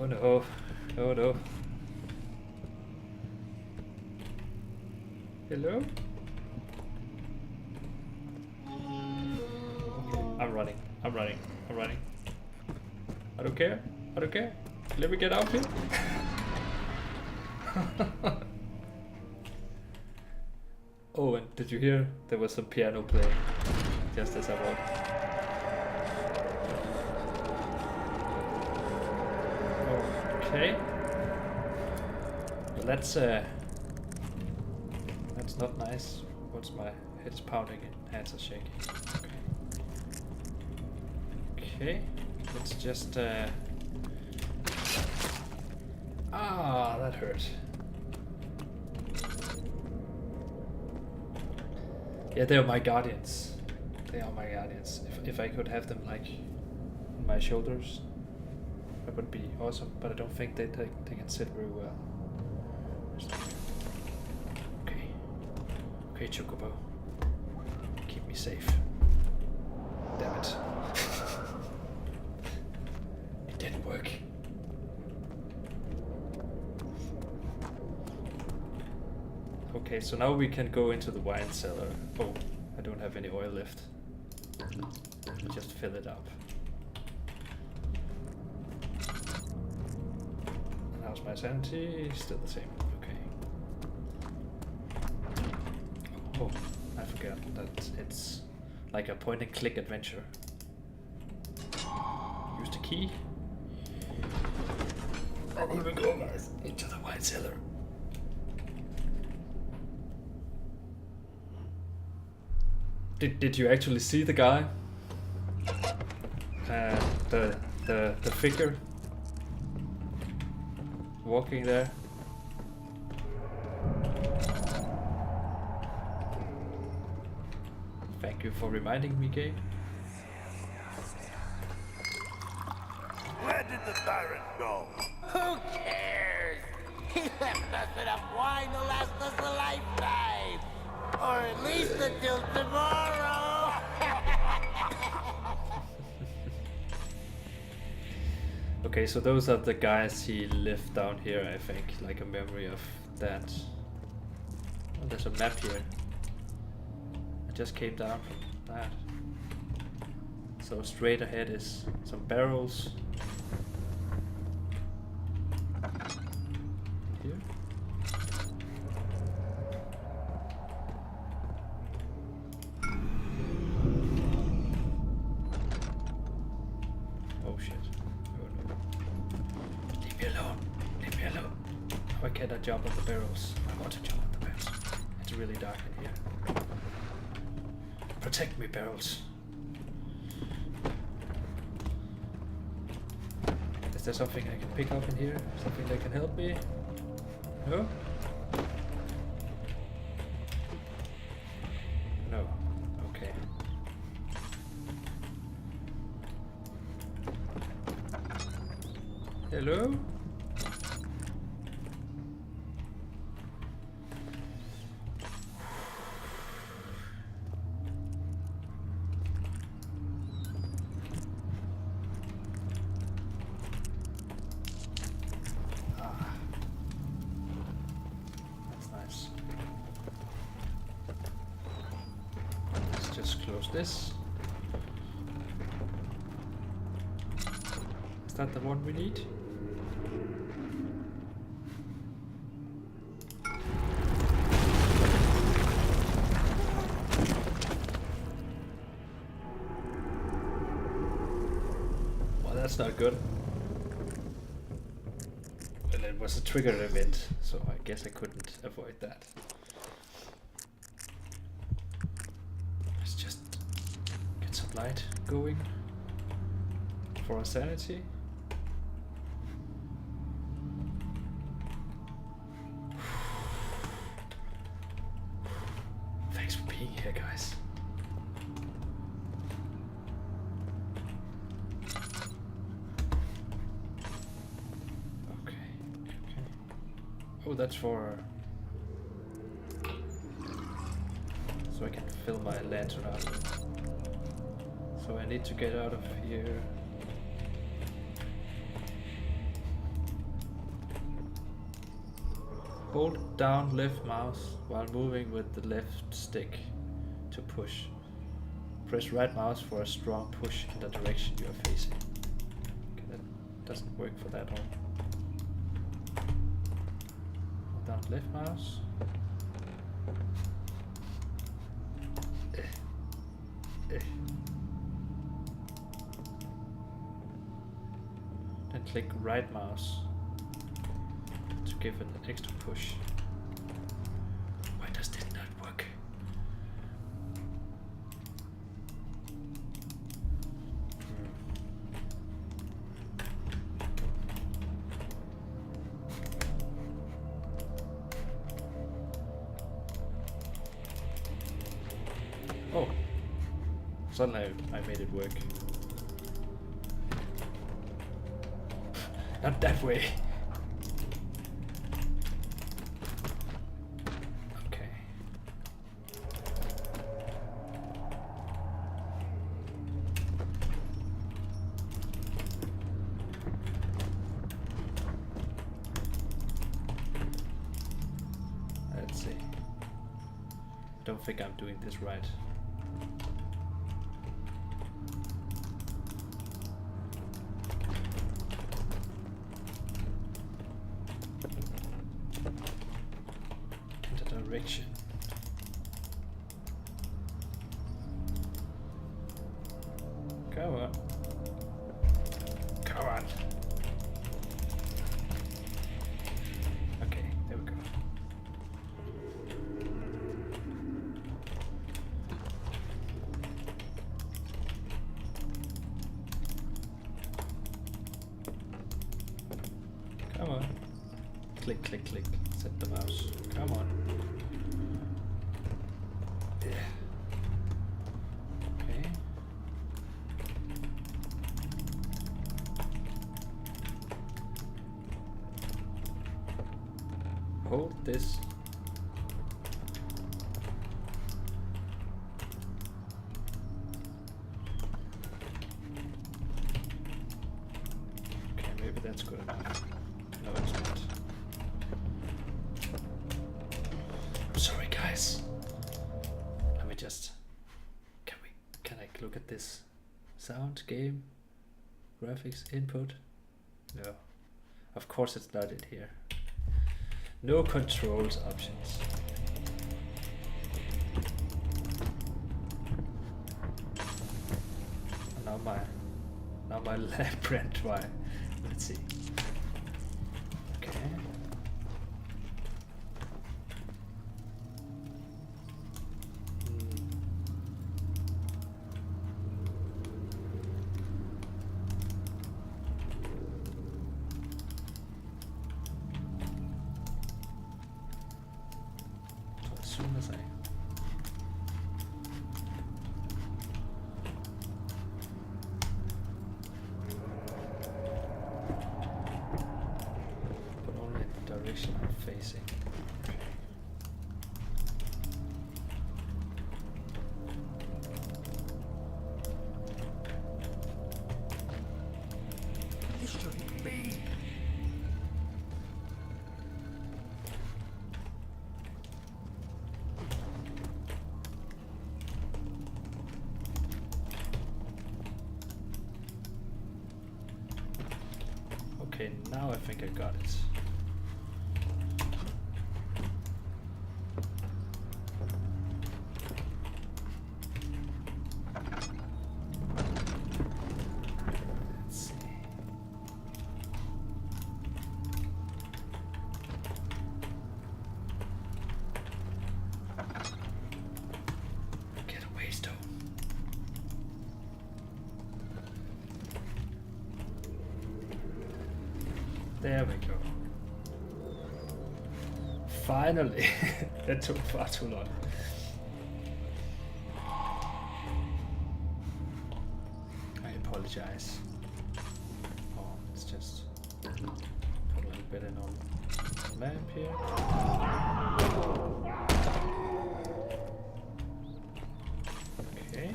A: Oh no. Oh no. Oh no. Hello? I'm running. I'm running. I'm running. I don't care. I don't care. Let me get out here. Oh, and did you hear? There was some piano playing just as I walked. Okay. Well, that's not nice. What's my head's pounding and hands are shaking. Okay. Okay. Let's just ah, that hurt. Yeah, they are my guardians. They are my guardians. If I could have them like on my shoulders, that would be awesome. But I don't think they can sit very well. Okay. Okay, Chocobo. Keep me safe. Damn it. It didn't work. Okay, so now we can go into the wine cellar. Oh, I don't have any oil left. Just fill it up. And how's my sanity? Still the same. Okay. Oh, I forgot that it's like a point and click adventure. Use the key. And here we go, guys, into the wine cellar. Did you actually see the guy? The figure walking there. Thank you for reminding me, Gay.
D: Where did the Baron go?
E: Who cares? He left us enough wine to last us a lifetime. Or at least until tomorrow.
A: Okay, so those are the guys he left down here, I think, like a memory of that. Oh, there's a map here. I just came down from that. So straight ahead is some barrels. Here. Oh shit. Oh no. Leave me alone. Leave me alone. Why can't I jump on the barrels? I want to jump on the barrels. It's really dark in here. Protect me, barrels. Is there something I can pick up in here? Something that can help me? No? No. Okay. Hello? This. Is that the one we need? Well, that's not good. Well, it was a triggered event, so I guess I couldn't avoid that. Light going for our sanity. Thanks for being here, guys. Okay. Oh, that's for so I can fill my lantern up. So I need to get out of here. Hold down left mouse while moving with the left stick to push. Press right mouse for a strong push in the direction you are facing. Okay, that doesn't work for that one. Hold down left mouse. Click right mouse to give it an extra push. Why does this not work? Oh, suddenly I made it work. Not that way. Okay. Let's see. Don't think I'm doing this right. Direction. Come on. Come on. Okay, there we go. Click, click, click. Set the mouse. Come on. Yeah. Okay. Hold this. Okay, maybe that's good enough. No, it's not. I'm sorry, guys. Let me just. Can I look at this? Sound, game, graphics, input? No. Of course it's not it here. No controls options. Now my lamp ran dry. Let's see. Okay. As soon as I but only in the direction I'm facing.
D: This shouldn't be.
A: Okay, now I think I got it. Let's see. Get away, Stone. There we go. Finally! That took far too long. I apologize. Oh, let's just put a little bit in on the lamp here. Okay.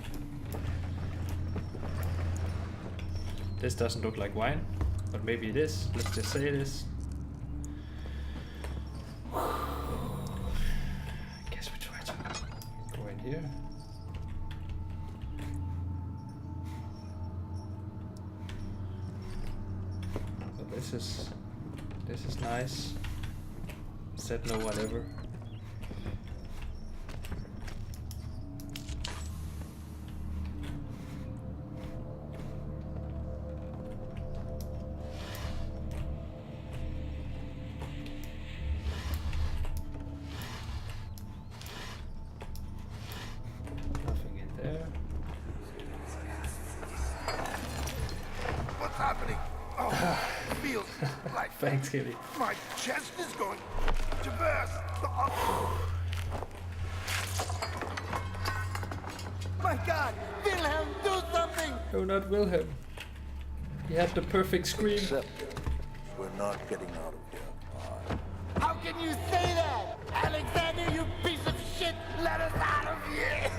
A: This doesn't look like wine. But maybe it is. Let's just say it is. I guess we try to go in here. So this is nice. Set no whatever. Nothing in there.
D: What's happening? Oh, it feels like
A: Thanks, Kitty.
D: my chest is going to burst.
E: My God! Wilhelm, do something!
A: Oh, not Wilhelm. He had the perfect scream.
D: Except we're not getting out of here.
E: How can you say that? Alexander, you piece of shit! Let us out of here!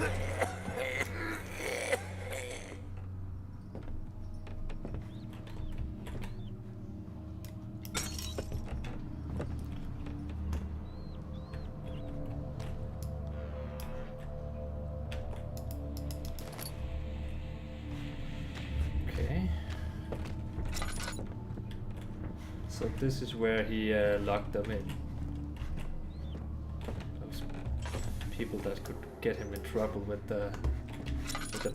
A: Okay. So this is where he locked them in. Those people that could get him in trouble with the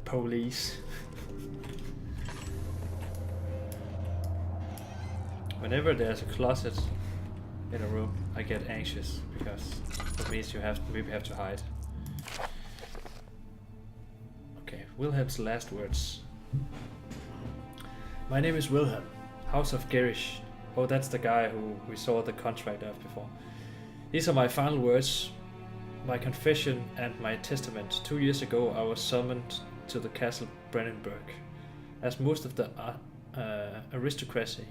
A: police. Whenever there's a closet in a room, I get anxious because it means you maybe have to hide. Okay, Wilhelm's last words. My name is Wilhelm, House of Gerish. Oh, that's the guy who we saw the contract of before. These are my final words, my confession and my testament. 2 years ago I was summoned to the castle Brennenburg. As most of the aristocracy,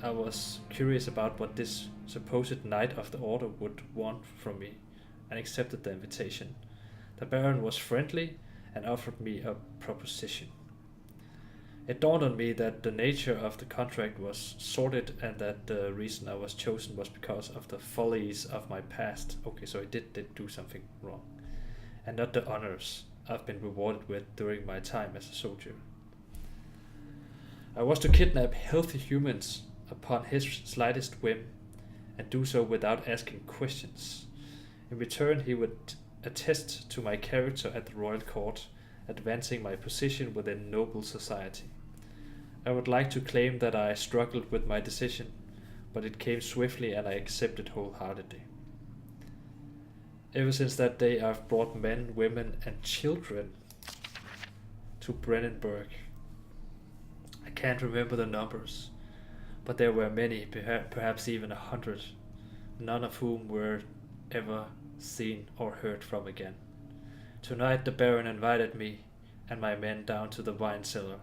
A: I was curious about what this supposed knight of the order would want from me, and accepted the invitation. The Baron was friendly and offered me a proposition. It dawned on me that the nature of the contract was sordid, and that the reason I was chosen was because of the follies of my past. Okay, so I did do something wrong. And not the honors I've been rewarded with during my time as a soldier. I was to kidnap healthy humans upon his slightest whim, and do so without asking questions. In return, he would attest to my character at the royal court, advancing my position within noble society. I would like to claim that I struggled with my decision, but it came swiftly and I accepted wholeheartedly. Ever since that day, I've brought men, women, and children to Brennenburg. I can't remember the numbers, but there were many, perhaps even 100, none of whom were ever seen or heard from again. Tonight the Baron invited me and my men down to the wine cellar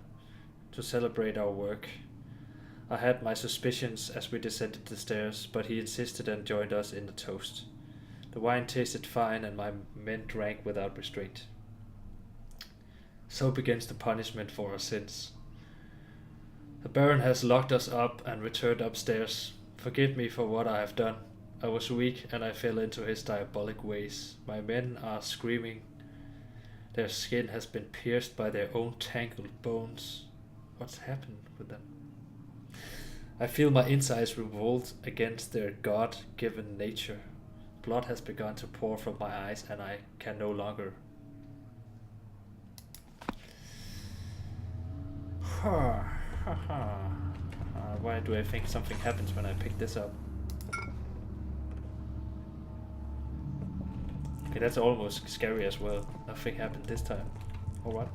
A: to celebrate our work. I had my suspicions as we descended the stairs, but he insisted and joined us in the toast. The wine tasted fine and my men drank without restraint. So begins the punishment for our sins. The Baron has locked us up and returned upstairs. Forgive me for what I have done. I was weak and I fell into his diabolic ways. My men are screaming. Their skin has been pierced by their own tangled bones. What's happened with them? I feel my insides revolt against their God-given nature. Blood has begun to pour from my eyes and I can no longer. Why do I think something happens when I pick this up? Okay, that's almost scary as well. Nothing happened this time. Or what?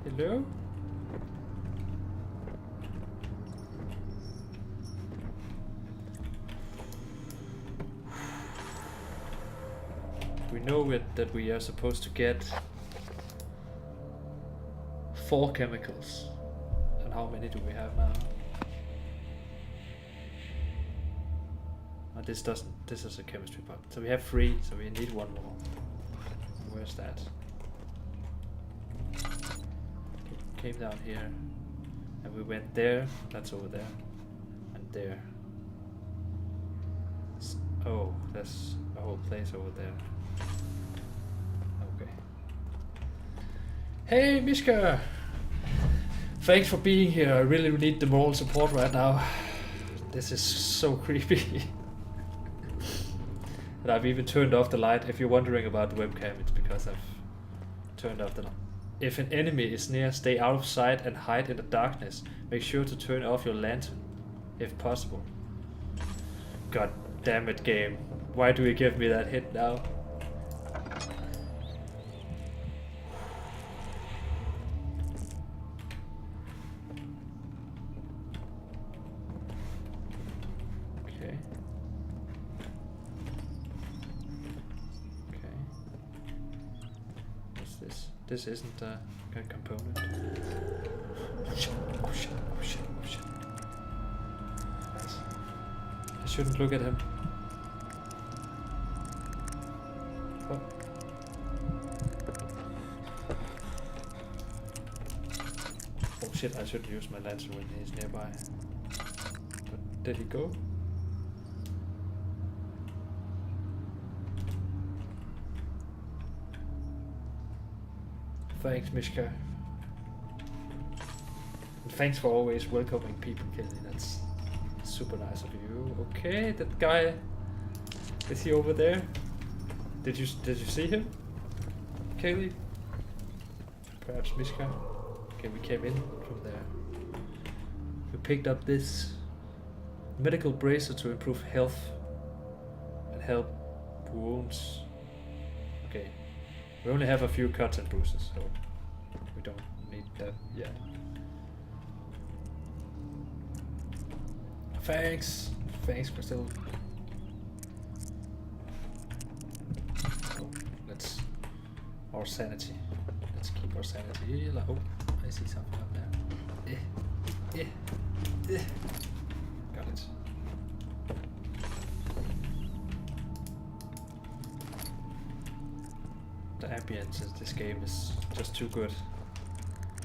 A: Hello? We know that we are supposed to get 4 chemicals. And how many do we have now? Oh, this is a chemistry part. So we have 3, so we need 1 more. Where's that? Came down here. And we went there. That's over there. And there. Oh, that's a whole place over there. Okay. Hey, Mishka! Thanks for being here. I really need the moral support right now. This is so creepy. And I've even turned off the light. If you're wondering about the webcam, it's because I've turned off the light. If an enemy is near, stay out of sight and hide in the darkness. Make sure to turn off your lantern, if possible. God damn it, game. Why do you give me that hit now? Okay. Okay. What's this? This isn't a component. Oh shit, oh shit, oh shit, oh shit. I shouldn't look at him. Oh. Oh shit, I shouldn't use my lantern when he's nearby. But did he go? Thanks, Mishka. And thanks for always welcoming people, Kelly. That's super nice of you. Okay, that guy, is he over there? Did you see him, Kaylee? Perhaps Mishka? Okay, we came in from there. We picked up this medical bracer to improve health and help wounds. Okay, we only have a few cuts and bruises, so we don't need that yet. Thanks. Thanks, Crystal. Oh, let's... Our sanity. Let's keep our sanity. Oh, I see something up there. Got it. The ambience in this game is just too good.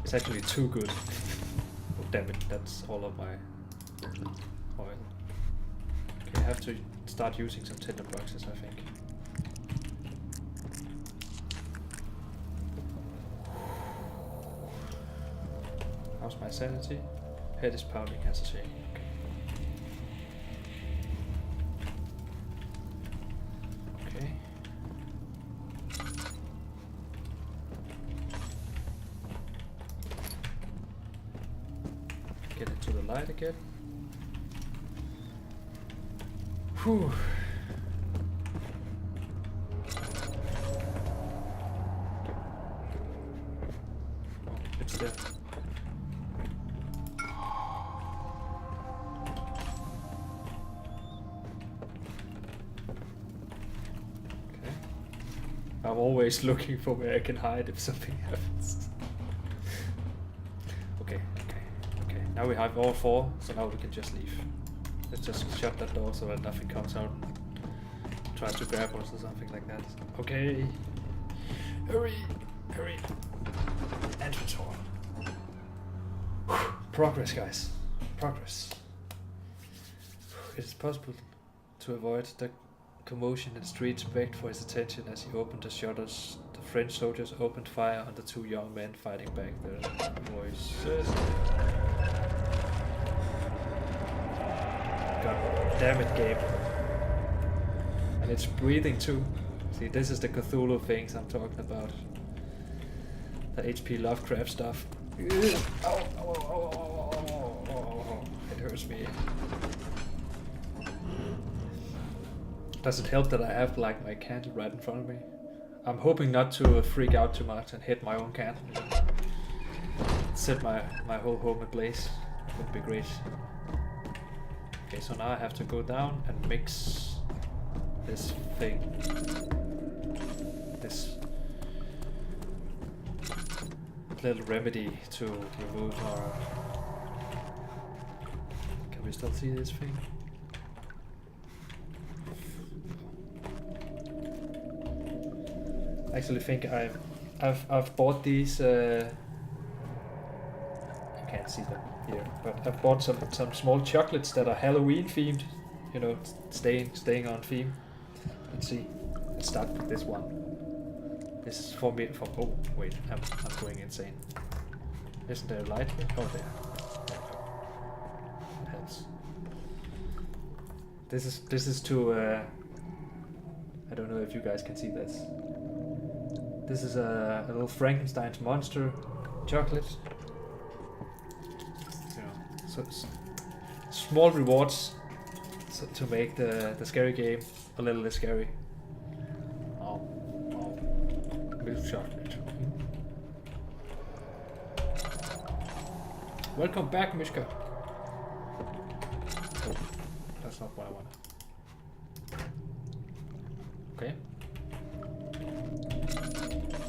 A: It's actually too good. Oh damn it, that's all of my oil. Okay, I have to start using some tinder boxes, I think. How's my sanity? Head is pounding, hands are shaking. Okay. Okay. Get into the light again. Whew. Oh, it's there. Okay. I'm always looking for where I can hide if something happens. Okay. Now we have all four, so now we can just leave. Let's just shut that door so that nothing comes out and tries to grab us or something like that. Okay. Hurry! Entrance hall. Progress, guys. Progress. It is possible to avoid the commotion in the streets begged for his attention as he opened the shutters. The French soldiers opened fire on the two young men fighting back their voices. God damn it, game. And it's breathing too. See, this is the Cthulhu things I'm talking about. The H.P. Lovecraft stuff. Ow. It hurts me. Does it help that I have like my candle right in front of me? I'm hoping not to freak out too much and hit my own candle. Set my whole home ablaze. Would be great. Okay, so now I have to go down and mix this thing. This little remedy to remove our... Can we still see this thing? I actually think I've bought these. You can't see them here, but I've bought some small chocolates that are Halloween themed. You know, staying on theme. Let's see. Let's start with this one. This is for me. Oh wait, I'm going insane. Isn't there a light here? Oh, there. It helps. This is to. I don't know if you guys can see this. This is a little Frankenstein's monster chocolate. You know, so small rewards to make the scary game a little less scary. Oh, milk chocolate. Welcome back, Mishka. Oh, that's not what I want. Okay.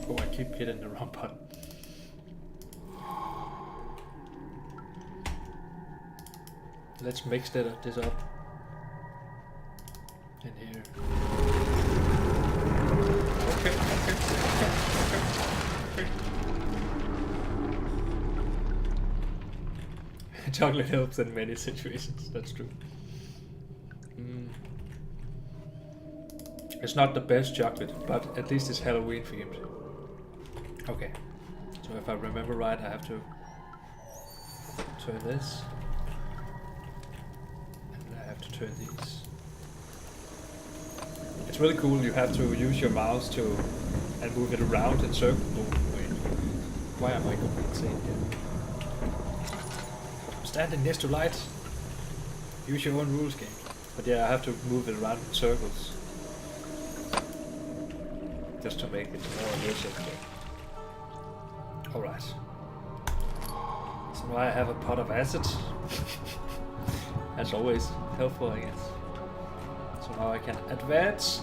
A: Oh, I keep hitting the wrong button. Let's mix this up in here. Okay. Chocolate helps in many situations, that's true. It's not the best chocolate, but at least it's Halloween themed. Okay, so if I remember right, I have to turn this, and I have to turn these. It's really cool, you have to use your mouse and move it around in circles. Oh wait, why am I going insane here? I'm standing next to light. Use your own rules, game. But yeah, I have to move it around in circles. Just to make it more immersive. Alright. So now I have a pot of acid. That's always helpful, I guess. So now I can advance.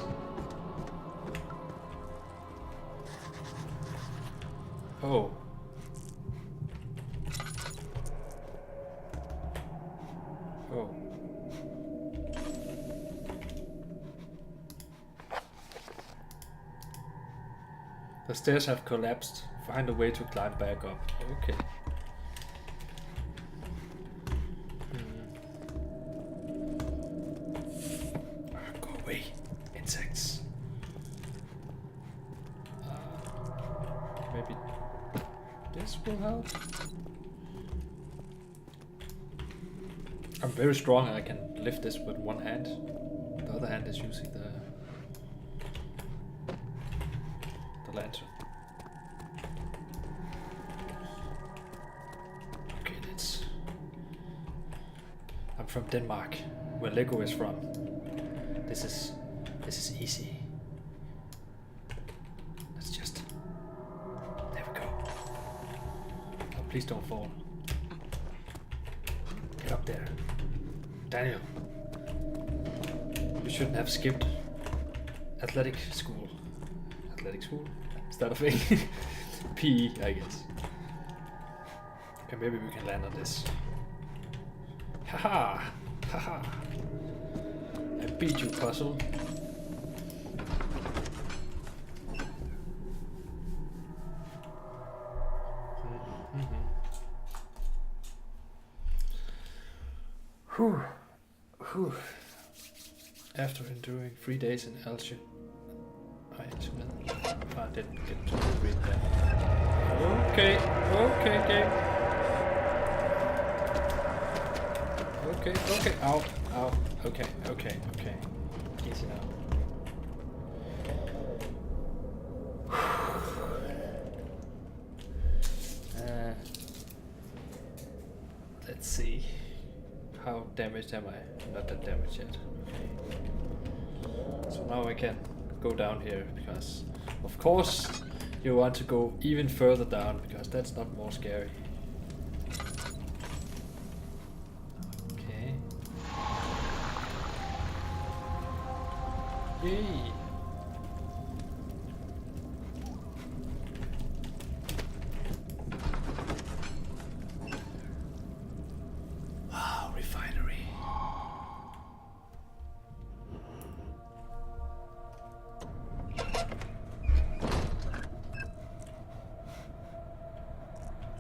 A: Oh. Oh. The stairs have collapsed. Find a way to climb back up. Okay. Go away, insects. Maybe this will help. I'm very strong and I can lift this with one hand. The other hand is using the lantern. Okay, let's... I'm from Denmark, where Lego is from. This is easy. Let's just... There we go. Oh, please don't fall. Get up there. Daniel. You shouldn't have skipped athletic school. Athletic school? Is that a thing? PE, I guess. Okay, maybe we can land on this. Haha! Haha! I beat you, puzzle. Whew. Whew. After enduring 3 days in Alger, I didn't get to read that. Okay, okay, game. Okay, okay, ow, ow, okay, okay, okay. Easy now. Let's see. How damaged am I? Not that damaged yet. Okay. So now I can go down here because, of course, you want to go even further down because that's not more scary. Okay. Yay! Wow, refinery.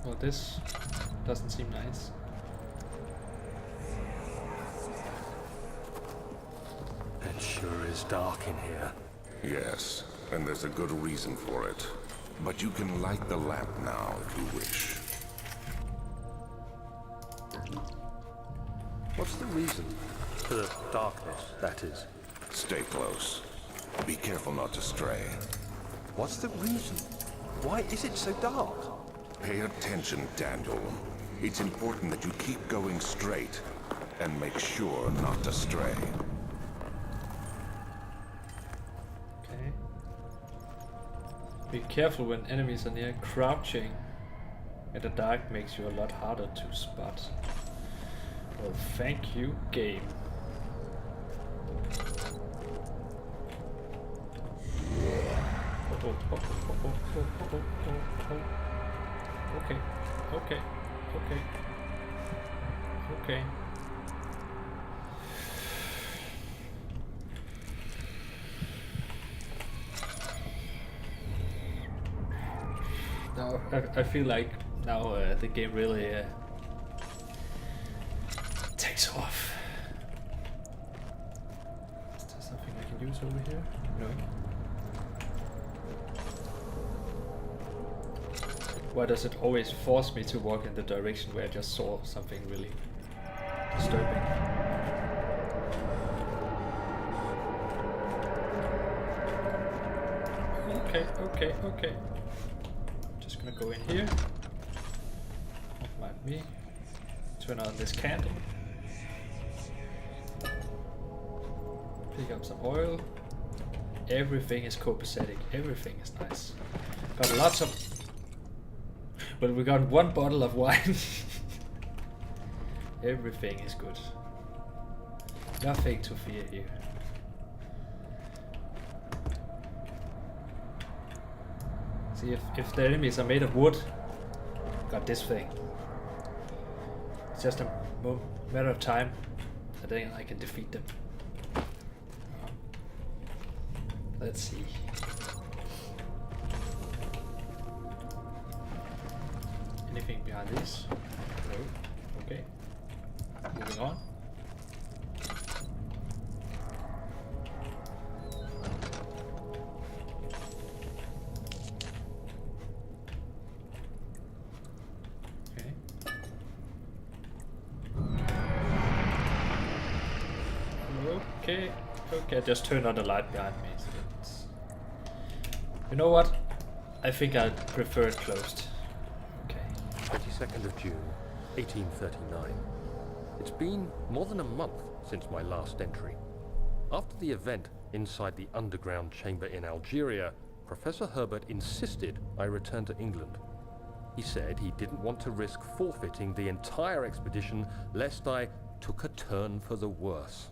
A: Well, this doesn't seem nice.
B: It sure is dark in here.
C: Yes, and there's a good reason for it. But you can light the lamp now if you wish.
B: What's the reason for the darkness, that is?
C: Stay close. Be careful not to stray.
B: What's the reason? Why is it so dark?
C: Pay attention, Daniel. It's important that you keep going straight and make sure not to stray.
A: Okay. Be careful when enemies are near. Crouching in the dark makes you a lot harder to spot. Well, thank you, game. Okay, okay, okay, okay. Now I feel like now the game really takes off. Is there something I can use over here? No. Why does it always force me to walk in the direction where I just saw something really disturbing? Okay, okay, okay. Just gonna go in here. Don't mind me. Turn on this candle. Pick up some oil. Everything is copacetic. Everything is nice. Got lots of... Well, we got one bottle of wine. Everything is good. Nothing to fear here. See, if the enemies are made of wood, got this thing. It's just a matter of time, and then I can defeat them. Let's see. Anything behind this? No. Okay. Moving on. Okay, just turn on the light behind me. So that's... You know what? I think I prefer it closed. Okay.
B: 22nd of June, 1839. It's been more than a month since my last entry. After the event inside the underground chamber in Algeria, Professor Herbert insisted I return to England. He said he didn't want to risk forfeiting the entire expedition lest I took a turn for the worse.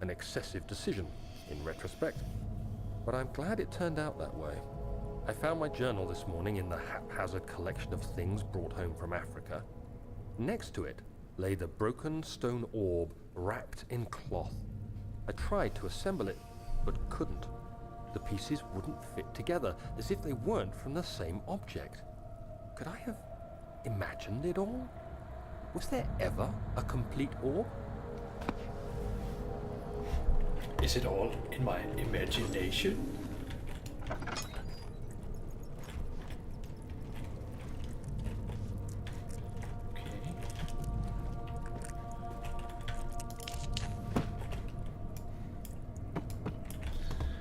B: An excessive decision, in retrospect. But I'm glad it turned out that way. I found my journal this morning in the haphazard collection of things brought home from Africa. Next to it lay the broken stone orb wrapped in cloth. I tried to assemble it, but couldn't. The pieces wouldn't fit together, as if they weren't from the same object. Could I have imagined it all? Was there ever a complete orb?
A: Is it all in my imagination? Okay.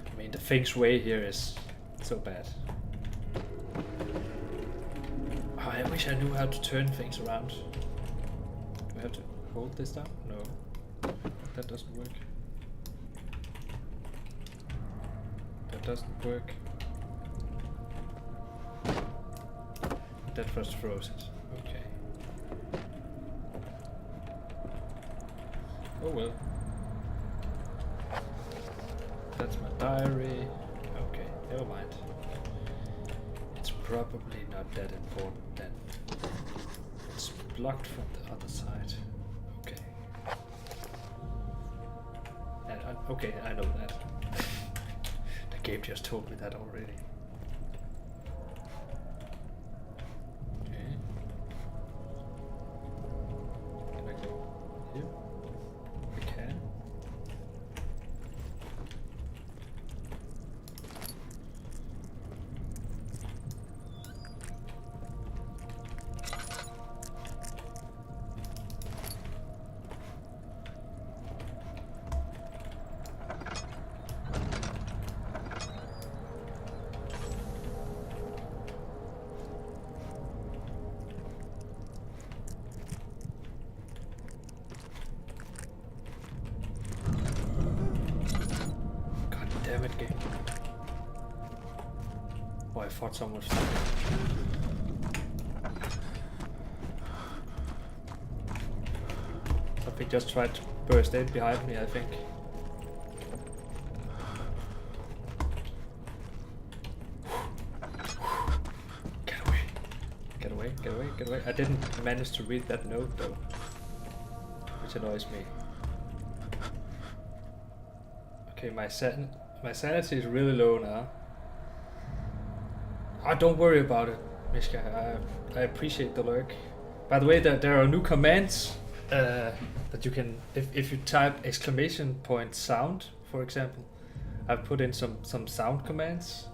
A: I mean, the feng shui here is so bad. Oh, I wish I knew how to turn things around. Do I have to hold this down? No. That doesn't work. Doesn't work. That first froze it. Okay. Oh well. That's my diary. Okay, never mind. It's probably not that important then. It's blocked from the other side. Okay. And okay, I know that. Game just told me that already. Okay. Can I go here? I can. Damn it, game. Oh, I thought someone was something just tried to burst in behind me, I think. Get away. Get away, get away, get away. I didn't manage to read that note though, which annoys me. Okay, my sanity is really low now. Oh, don't worry about it, Mishka. I appreciate the lurk. By the way, there are new commands that you can, if you type exclamation point sound, for example. I've put in some sound commands.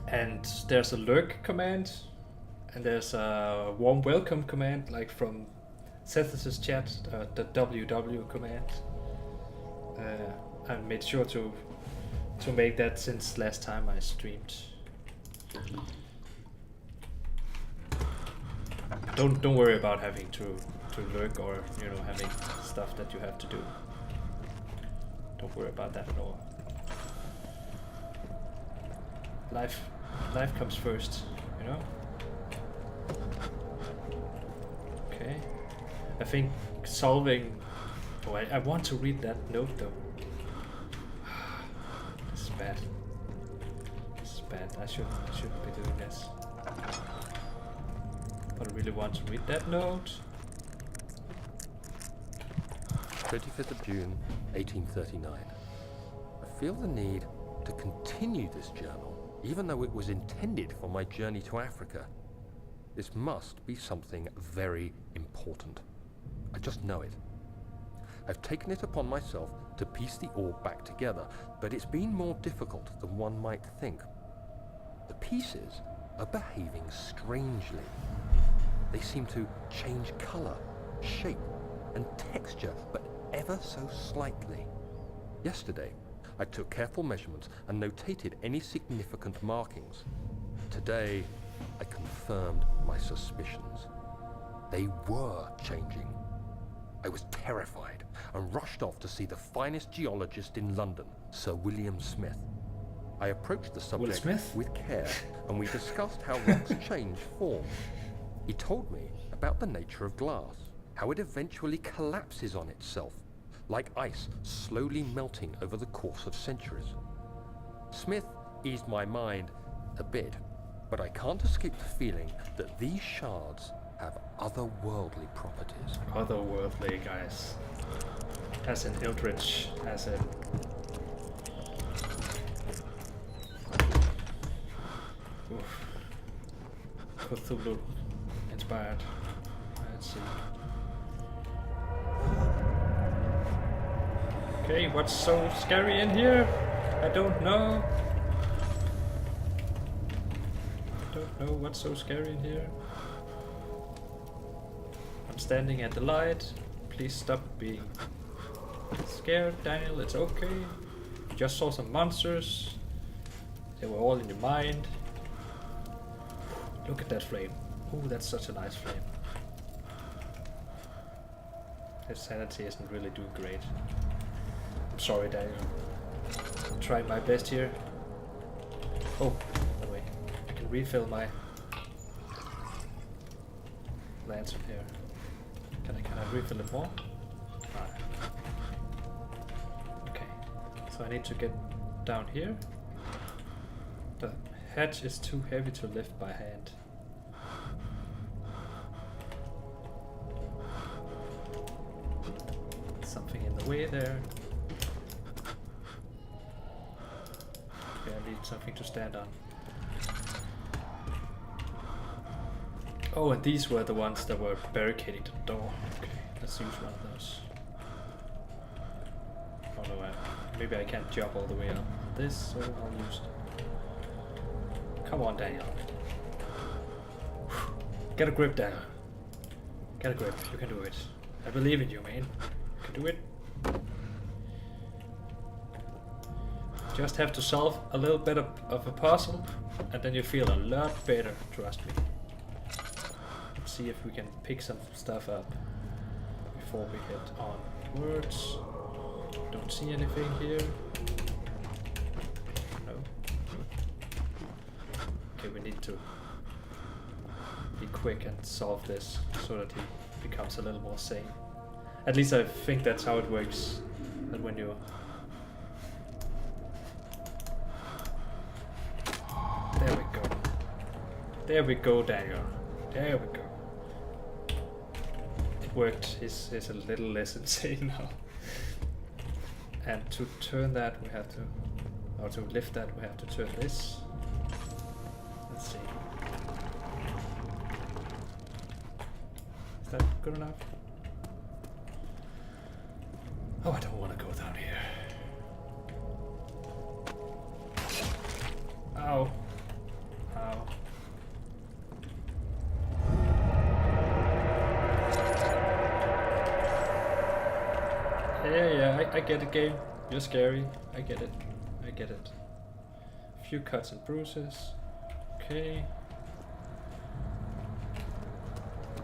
A: And there's a lurk command, and there's a warm welcome command, like from Seth's chat, the WW command. I made sure to make that since last time I streamed. Don't worry about having to lurk or having stuff that you have to do. Don't worry about that at all. Life comes first, you know. Okay, I think solving. Oh, I want to read that note though. This is bad. This is bad. I shouldn't be doing this. But I really want to read that note.
B: 25th of June, 1839. I feel the need to continue this journal, even though it was intended for my journey to Africa. This must be something very important. I just know it. I've taken it upon myself to piece the orb back together, but it's been more difficult than one might think. The pieces are behaving strangely. They seem to change color, shape, and texture, but ever so slightly. Yesterday, I took careful measurements and notated any significant markings. Today, I confirmed my suspicions. They were changing. I was terrified and rushed off to see the finest geologist in London, Sir William Smith. I approached the subject with care, and we discussed how rocks change form. He told me about the nature of glass, how it eventually collapses on itself, like ice slowly melting over the course of centuries. Smith eased my mind a bit, but I can't escape the feeling that these shards have otherworldly properties.
A: Otherworldly, guys. As in Eldritch, as in... Oof. Cthulhu inspired. Let's see. Okay, what's so scary in here? I don't know. I don't know what's so scary in here. I'm standing at the light. Please stop being scared, Daniel. It's okay. You just saw some monsters. They were all in your mind. Look at that flame. Oh, that's such a nice flame. His sanity isn't really doing great. I'm sorry, Daniel. I'm trying my best here. Oh, no way. I can refill my lantern here. Can I refill it more? Alright. Okay. So I need to get down here. The hatch is too heavy to lift by hand. Something in the way there. Okay, I need something to stand on. Oh, and these were the ones that were barricading the door. Okay, let's use one of those. Oh no, maybe I can't jump all the way up this, so I'll use... Come on, Daniel. Get a grip, Daniel. Get a grip, you can do it. I believe in you, man. You can do it. Just have to solve a little bit of a puzzle, and then you feel a lot better, trust me. Let's see if we can pick some stuff up before we head onwards. Don't see anything here. No. Okay, we need to be quick and solve this so that he becomes a little more sane. At least I think that's how it works. That when you... There we go. There we go, Daniel. There we go. It worked. He's a little less insane now. And to turn that we have to... Or to lift that we have to turn this. Let's see. Is that good enough? Oh, I don't want to go down here. Ow. Ow. Yeah, I get it, game. You're scary. I get it. I get it. A few cuts and bruises. Okay.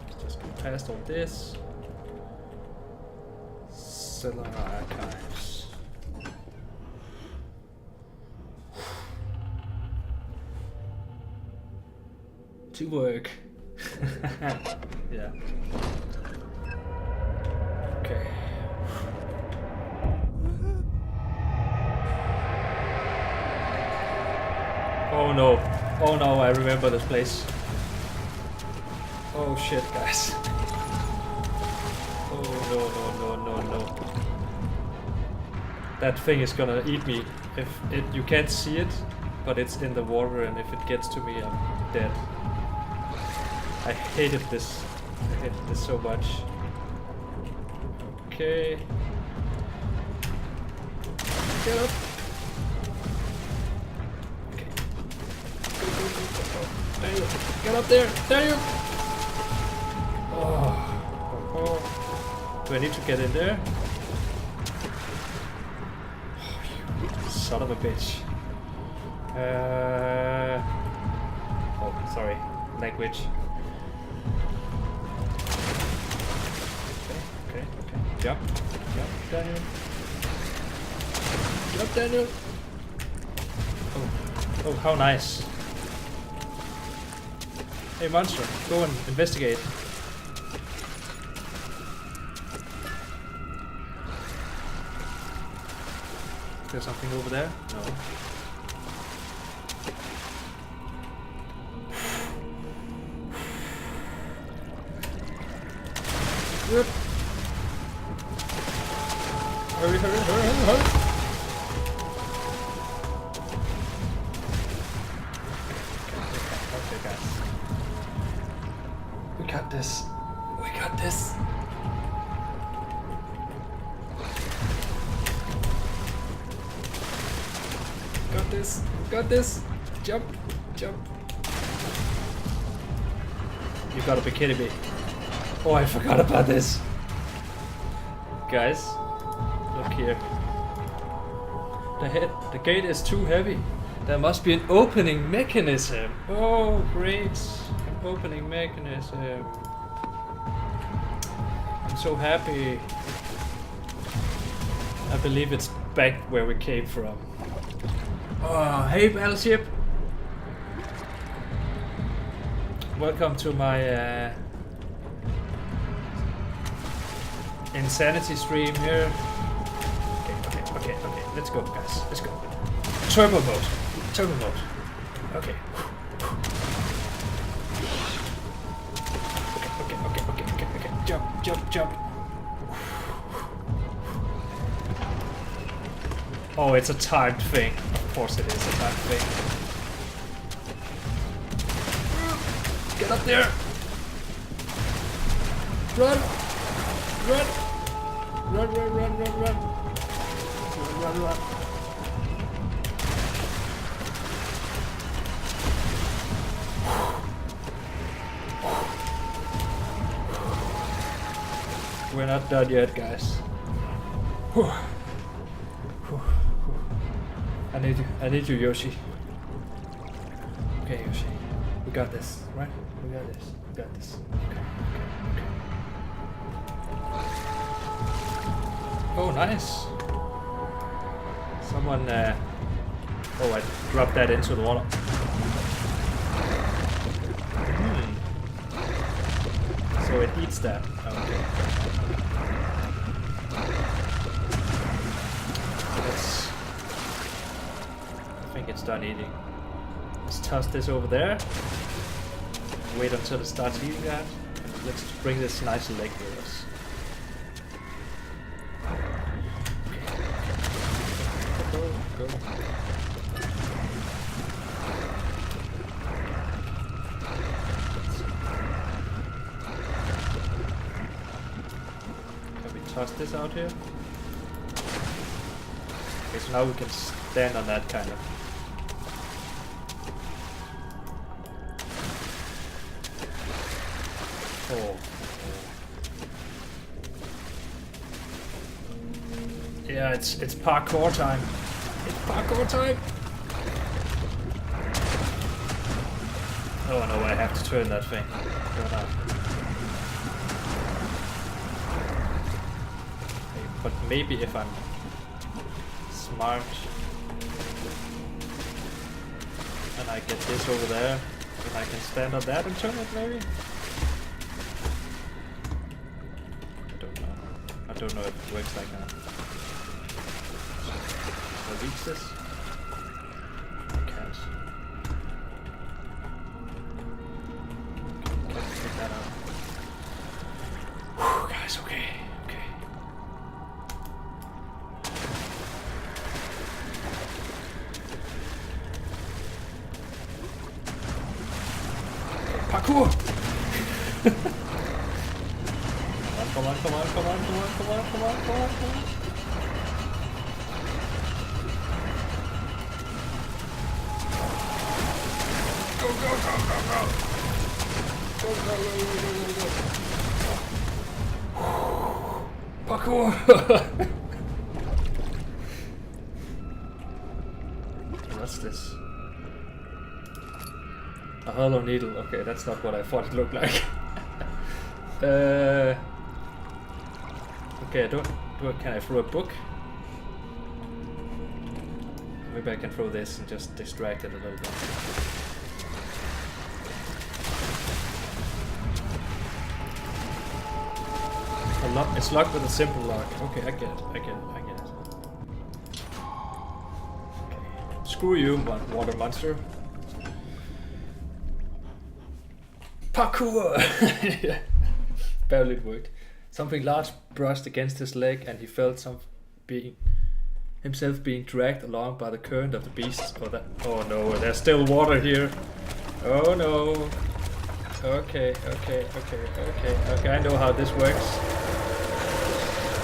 A: Let's just go past all this. Cellar archives. To work. Yeah. Oh no. Oh no, I remember this place. Oh shit, guys. Oh no. That thing is gonna eat me. If it, you can't see it, but it's in the water, and if it gets to me, I'm dead. I hated this. I hated this so much. Okay. Get up. Okay. Go. There you. Get up there. There you. Oh. Do I need to get in there? Oh, you son of a bitch. Oh, sorry. Language. Okay. Jump, Daniel. Jump, Daniel. Oh, how nice. Hey, monster, go and investigate. Is there something over there? No. Yep. Hurry. Okay, guys. We got this. Got this. Jump. You gotta be kidding me. Oh, I forgot about this. Guys, look here. The gate is too heavy. There must be an opening mechanism. Oh, great. An opening mechanism. I'm so happy. I believe it's back where we came from. Oh, hey, battleship. Welcome to my insanity stream here. Okay. Let's go, guys. Let's go. Turbo mode. Okay. Okay. Jump. Oh, it's a timed thing. Of course it is a timed thing. Get up there! Run! We're not done yet, guys. I need you, Yoshi. Okay, Yoshi. We got this, right? We got this. Okay. Oh, nice. Someone, oh, I dropped that into the water. So it eats that. Okay. I think it's done eating. Let's toss this over there. Wait until it starts eating that. And let's bring this nice leg with us. Go. Can we toss this out here? Okay, so now we can stand on that kind of. Oh. Yeah, it's parkour time. It's parkour time. Oh no, I have to turn that thing. Don't I? Okay, but maybe if I'm smart and I get this over there, then I can stand on that and turn it maybe? I don't know if it works like that. Can I reach this? I can't. Parkour! Come on, come on, come on, come on, come on, come on, come on, come on. Go, go, go, go, go! Go, go, go, go, go, go, go. Parkour! What's this? A hollow needle. Okay, that's not what I thought it looked like. Okay, can I throw a book? Maybe I can throw this and just distract it a little bit. It's locked with a simple lock. Okay, I get it. Okay. Screw you, water monster. Parkour! Barely it worked. Something large brushed against his leg, and he felt himself being dragged along by the current of the beast. Oh no, there's still water here. Oh no. Okay. I know how this works.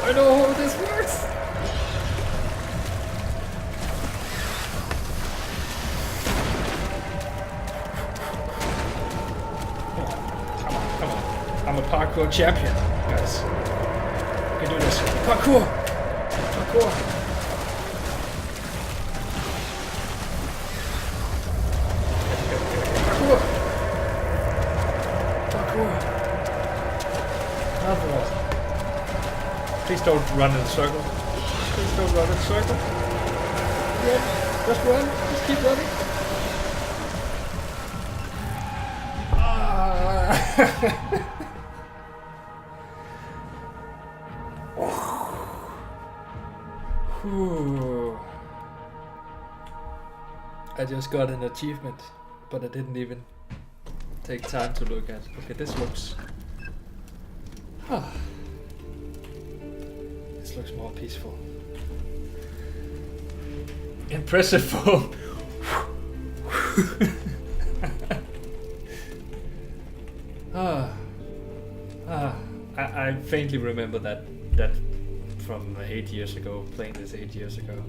A: I know how this works. Come on. I'm a parkour champion, guys. We can do this. Parkour! Parkour! Parkour! Another one. Please don't run in a circle. Please don't run in a circle. Run. Just run. Just keep running. I just got an achievement, but I didn't even take time to look at. Okay, this looks... This looks more peaceful. Impressive form. I faintly remember that from 8 years ago, playing this 8 years ago.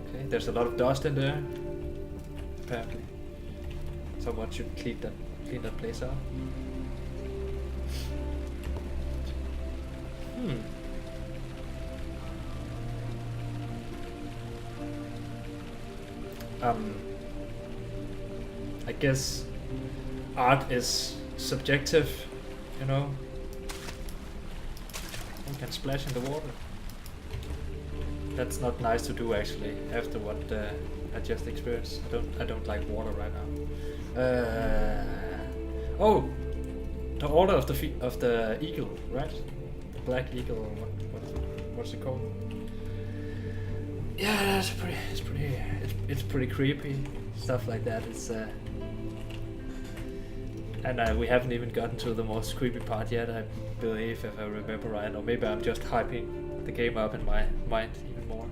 A: Okay, there's a lot of dust in there, apparently. Someone should clean that place out. I guess art is subjective, you know. One can splash in the water. That's not nice to do actually. After what I just experienced, I don't like water right now. Oh, the order of the eagle, right? The black eagle, or what's it called? Yeah, it's pretty creepy. Stuff like that. It's and we haven't even gotten to the most creepy part yet, I believe, if I remember right. Or maybe I'm just hyping the game up in my mind even more.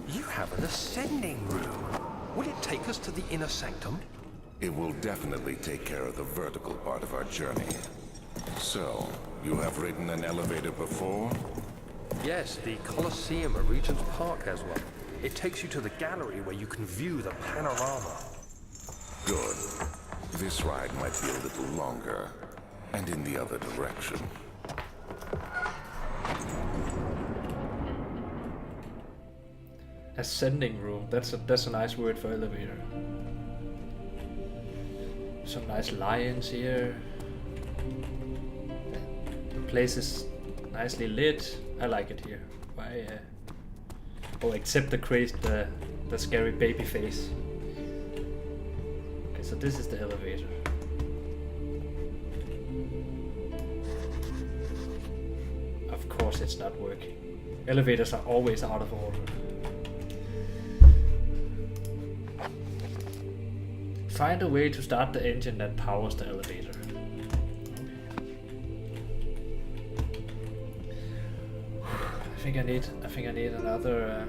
B: You have an ascending room. Will it take us to the inner sanctum?
C: It will definitely take care of the vertical part of our journey. So, you have ridden an elevator before?
B: Yes, the Colosseum at Regent's Park has one. It takes you to the gallery where you can view the panorama.
C: Good. This ride might be a little longer, and in the other direction.
A: Ascending room. That's a nice word for elevator. Some nice lions here. The place is nicely lit. I like it here. Why? Oh, except the scary baby face. Okay, so this is the elevator. Of course, it's not working. Elevators are always out of order. Find a way to start the engine that powers the elevator. think I need another.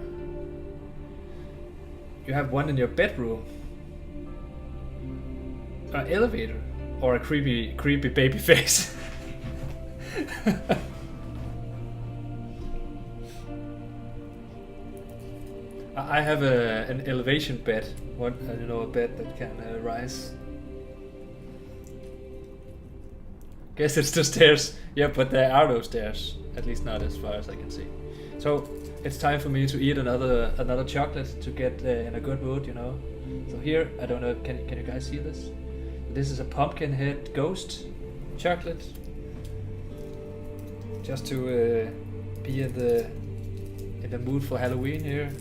A: You have one in your bedroom. An elevator, or a creepy baby face. I have an elevation bed. What, you know, a bed that can rise. Guess it's the stairs. Yeah, but there are no stairs. At least not as far as I can see. So it's time for me to eat another chocolate to get in a good mood, you know. So here, I don't know. Can you guys see this? This is a pumpkin head ghost chocolate. Just to be in the mood for Halloween here.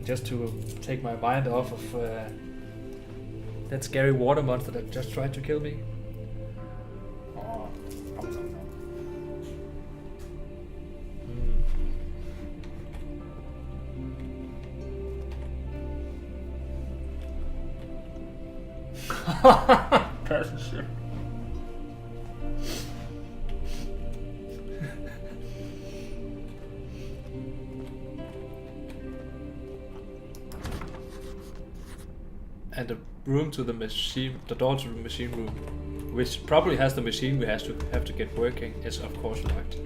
A: Just to take my mind off of that scary water monster that just tried to kill me. Oh. Passenger. And the room to the machine, the door to the machine room, which probably has the machine we have to get working, is of course locked.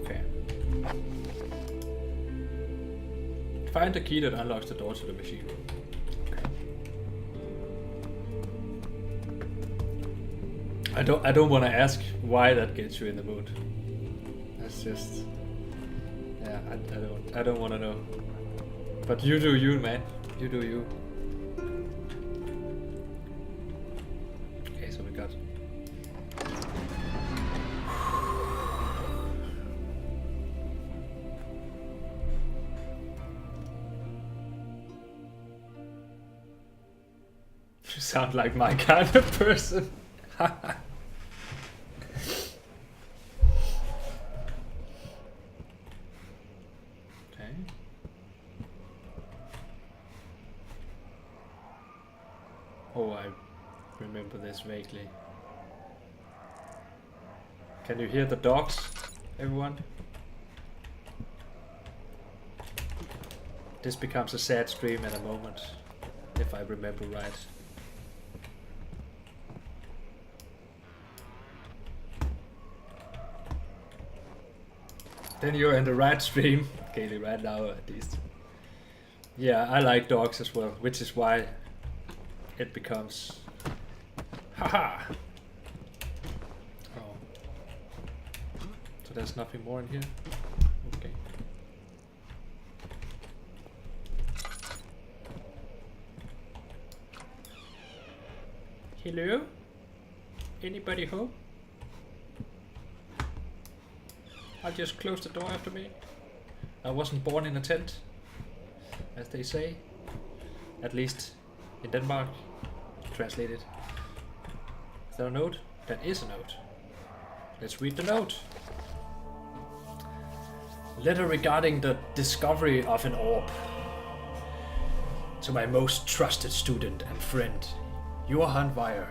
A: Okay. Find the key that unlocks the door to the machine room. Okay. I don't want to ask why that gets you in the mood. That's just, yeah, I don't want to know. But you do you, man. You do you. Okay, so we got. You sound like my kind of person. Okay. Oh, I remember this vaguely. Can you hear the dogs, everyone? This becomes a sad stream in a moment, if I remember right. Then you're in the right stream, Kaylee, right now at least. Yeah, I like dogs as well, which is why it becomes... Haha! Oh. So there's nothing more in here? Okay. Hello? Anybody home? I'll just close the door after me. I wasn't born in a tent, as they say. At least in Denmark. Translated. Is there a note? That is a note. Let's read the note. Letter regarding the discovery of an orb. To my most trusted student and friend, Johan Weyer.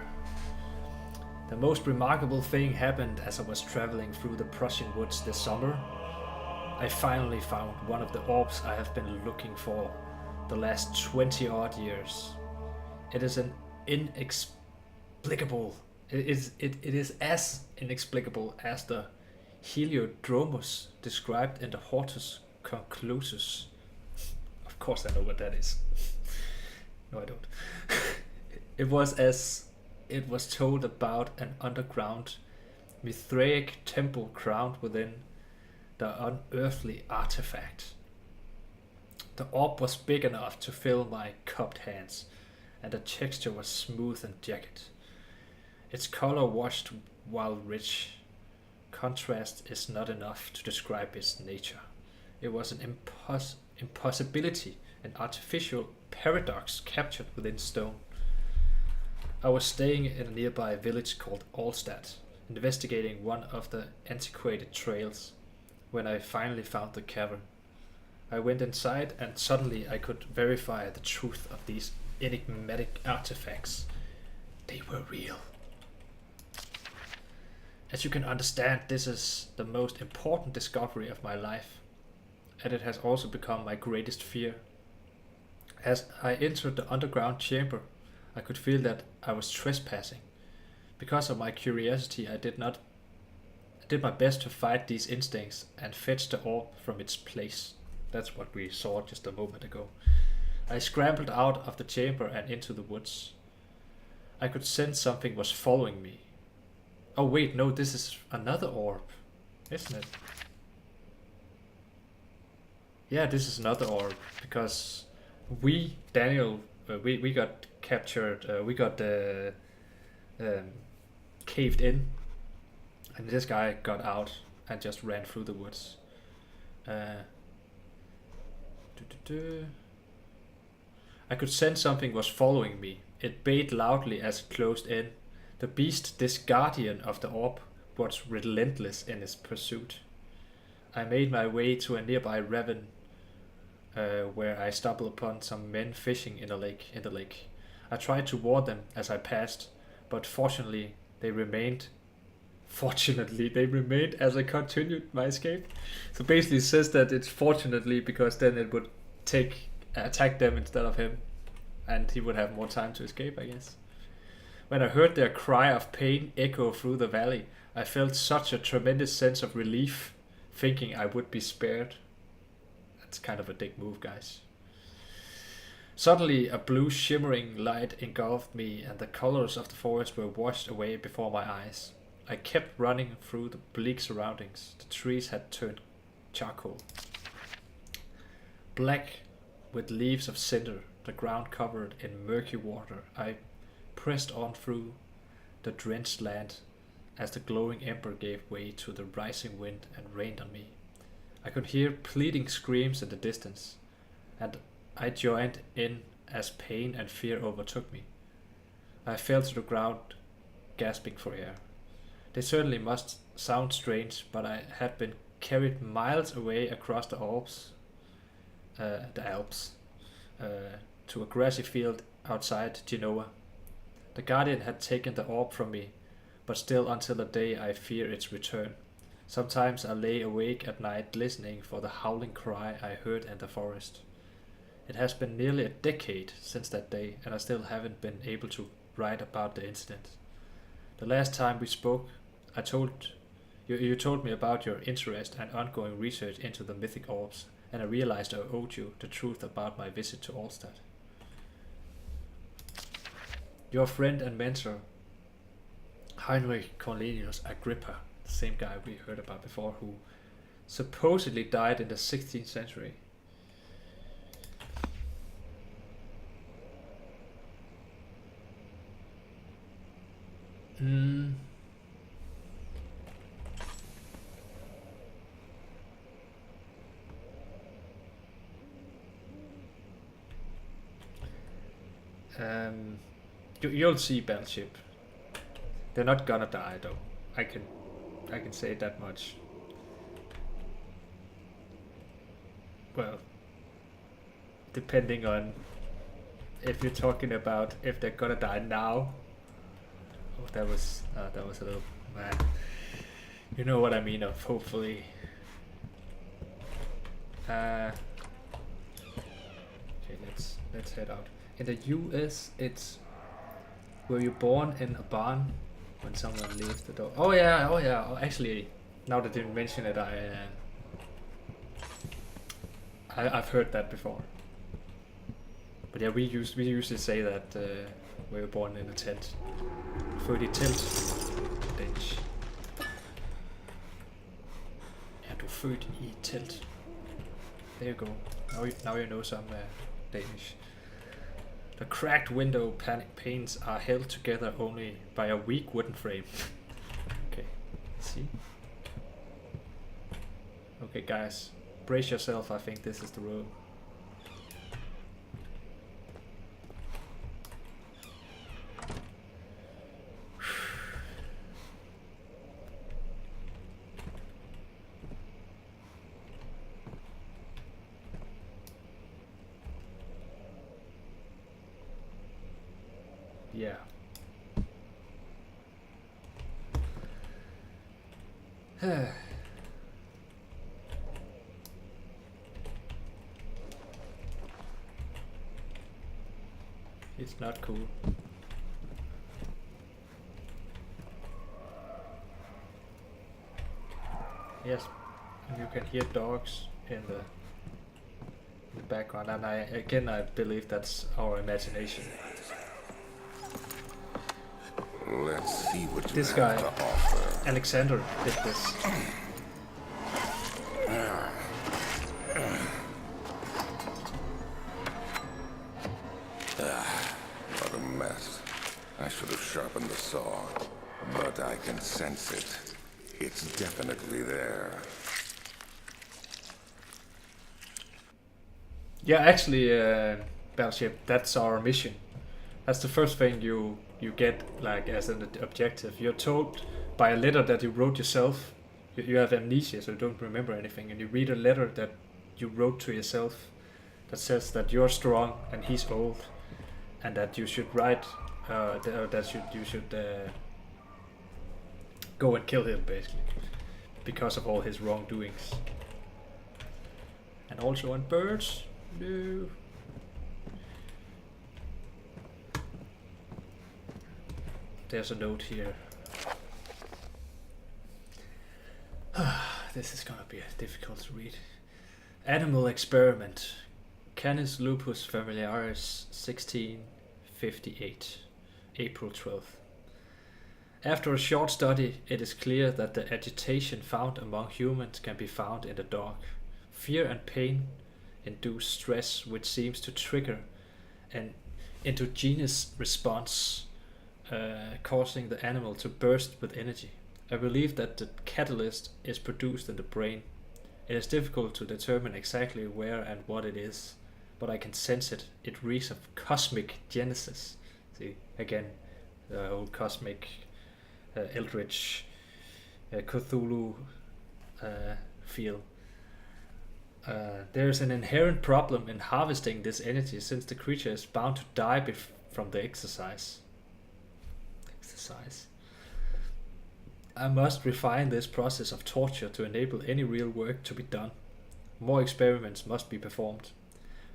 A: The most remarkable thing happened as I was traveling through the Prussian woods this summer. I finally found one of the orbs I have been looking for the last 20 odd years. It is an inexplicable. It is as inexplicable as the Heliodromus described in the Hortus Conclusus. Of course I know what that is. No, I don't. It was told about an underground Mithraic temple crowned within the unearthly artifact. The orb was big enough to fill my cupped hands, and the texture was smooth and jagged. Its color washed while rich. Contrast is not enough to describe its nature. It was an impossibility, an artificial paradox captured within stone. I was staying in a nearby village called Alstad, investigating one of the antiquated trails, when I finally found the cavern. I went inside and suddenly I could verify the truth of these enigmatic artifacts. They were real. As you can understand, this is the most important discovery of my life, and it has also become my greatest fear. As I entered the underground chamber, I could feel that I was trespassing. Because of my curiosity, I did my best to fight these instincts and fetch the orb from its place. That's what we saw just a moment ago. I scrambled out of the chamber and into the woods. I could sense something was following me. Oh wait, no, this is another orb, isn't it? Yeah, this is another orb, because Daniel, we got captured, we got caved in, and this guy got out and just ran through the woods. I could sense something was following me. It bayed loudly as it closed in. The beast, this guardian of the orb, was relentless in its pursuit. I made my way to a nearby ravine, where I stumbled upon some men fishing in the lake. I tried to warn them as I passed, but fortunately they remained as I continued my escape. So basically it says that it's fortunately, because then it would attack them instead of him, and he would have more time to escape, I guess. When I heard their cry of pain echo through the valley, I felt such a tremendous sense of relief, thinking I would be spared. That's kind of a dick move, guys. Suddenly, a blue shimmering light engulfed me, and the colors of the forest were washed away before my eyes. I kept running through the bleak surroundings. The trees had turned charcoal. Black with leaves of cinder, the ground covered in murky water. I pressed on through the drenched land as the glowing ember gave way to the rising wind and rained on me. I could hear pleading screams in the distance, and I joined in as pain and fear overtook me. I fell to the ground, gasping for air. They certainly must sound strange, but I had been carried miles away across the Alps, to a grassy field outside Genoa. The guardian had taken the orb from me, but still until the day I fear its return. Sometimes I lay awake at night listening for the howling cry I heard in the forest. It has been nearly a decade since that day, and I still haven't been able to write about the incident. The last time we spoke, you told me about your interest and ongoing research into the mythic orbs, and I realized I owed you the truth about my visit to Allstadt. Your friend and mentor, Heinrich Cornelius Agrippa, the same guy we heard about before, who supposedly died in the 16th century. You'll see, Battleship. They're not gonna die, though. I can say that much. Well, depending on if you're talking about if they're gonna die now. Oh, that was a little man. You know what I mean of hopefully. Okay, let's head out. In the US, it's were you born in a barn when someone leaves the door? Oh yeah. Oh, actually, now that you mention it, I've heard that before. But yeah, we usually say that we were born in a tent. Født i telt. Danish. Er du født i et telt? There you go. Now you know some Danish. The cracked window panes are held together only by a weak wooden frame. Okay, let's see. Okay, guys, brace yourself. I think this is the road. Yeah. It's not cool. Yes, and you can hear dogs in the background, and I believe that's our imagination.
C: Let's see what you
A: This
C: have
A: guy,
C: to offer.
A: Alexander, did this.
C: What a mess. I should have sharpened the saw, but I can sense it. It's definitely there.
A: Yeah, actually, Battleship, that's our mission. That's the first thing you get, like, as an objective. You're told by a letter that you wrote yourself. You have amnesia, so you don't remember anything, and you read a letter that you wrote to yourself that says that you're strong and he's old, and that you should write, you should go and kill him, basically, because of all his wrongdoings. And also on birds. No. There's a note here. This is gonna be difficult to read. Animal experiment. Canis lupus familiaris 1658, April 12th. After a short study, it is clear that the agitation found among humans can be found in the dog. Fear and pain induce stress, which seems to trigger an endogenous response, causing the animal to burst with energy. I believe that the catalyst is produced in the brain. It is difficult to determine exactly where and what it is, but I can sense it. It reeks of cosmic genesis. See, again, the old cosmic, eldritch, Cthulhu feel. There is an inherent problem in harvesting this energy, since the creature is bound to die from the exercise. I must refine this process of torture to enable any real work to be done. More experiments must be performed,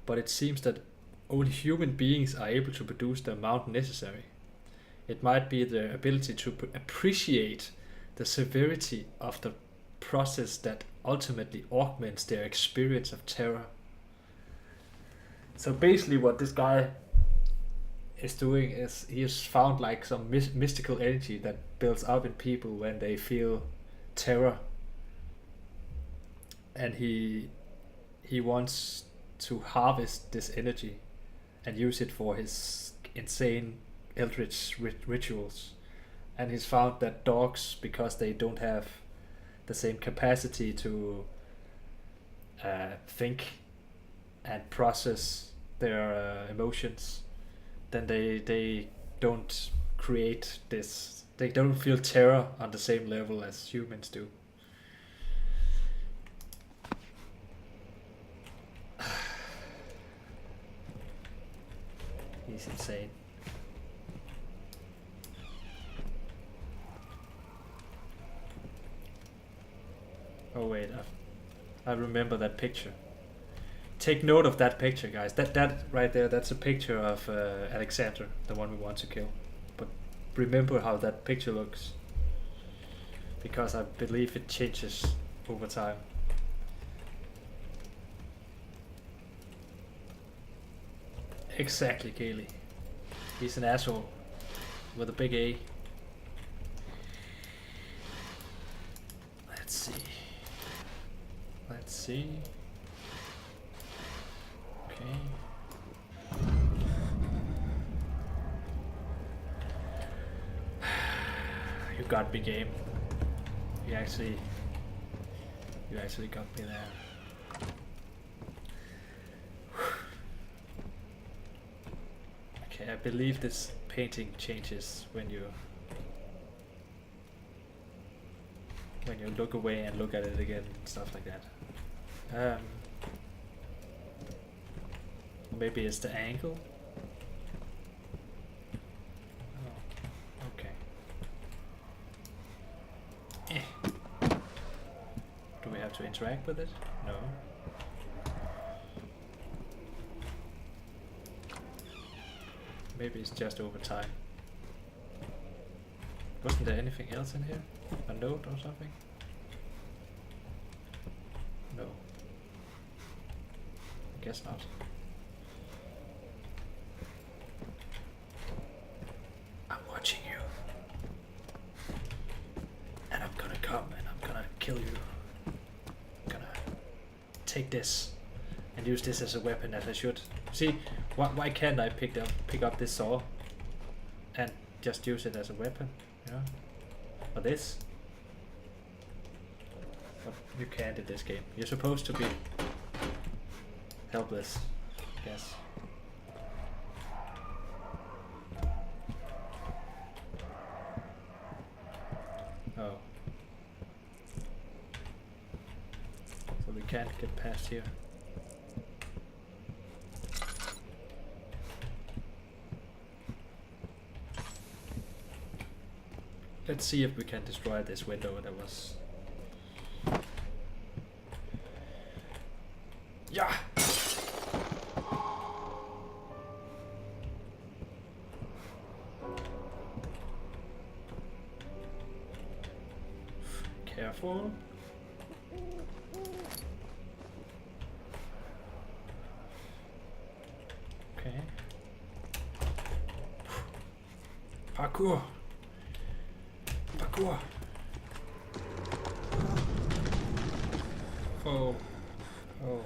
A: but it seems that only human beings are able to produce the amount necessary. It might be their ability to appreciate the severity of the process that ultimately augments their experience of terror. So basically what this guy is doing is he has found like some mystical energy that builds up in people when they feel terror, and he wants to harvest this energy and use it for his insane eldritch rituals. And he's found that dogs, because they don't have the same capacity to think and process their emotions, then they don't create this. They don't feel terror on the same level as humans do. He's insane. Oh wait, I remember that picture. Take note of that picture, guys. That right there, that's a picture of Alexander, the one we want to kill. But remember how that picture looks, because I believe it changes over time. Exactly, Kaylee. He's an asshole with a big A. Let's see. Okay. You got me, game. You actually got me there. Okay, I believe this painting changes when you look away and look at it again and stuff like that. Maybe it's the angle. Oh, okay. have to interact with it? No. Maybe it's just over time. Wasn't there anything else in here? A note or something? No. I guess not. I'm watching you. And I'm gonna come and I'm gonna kill you. I'm gonna take this and use this as a weapon as I should. See, why can't I pick up this saw and just use it as a weapon? You know? Or this? But you can't in this game. You're supposed to be helpless, I guess. Oh. So we can't get past here. Let's see if we can destroy this window that was... Yeah! Careful. Okay. Parkour! Parkour! Oh. Oh.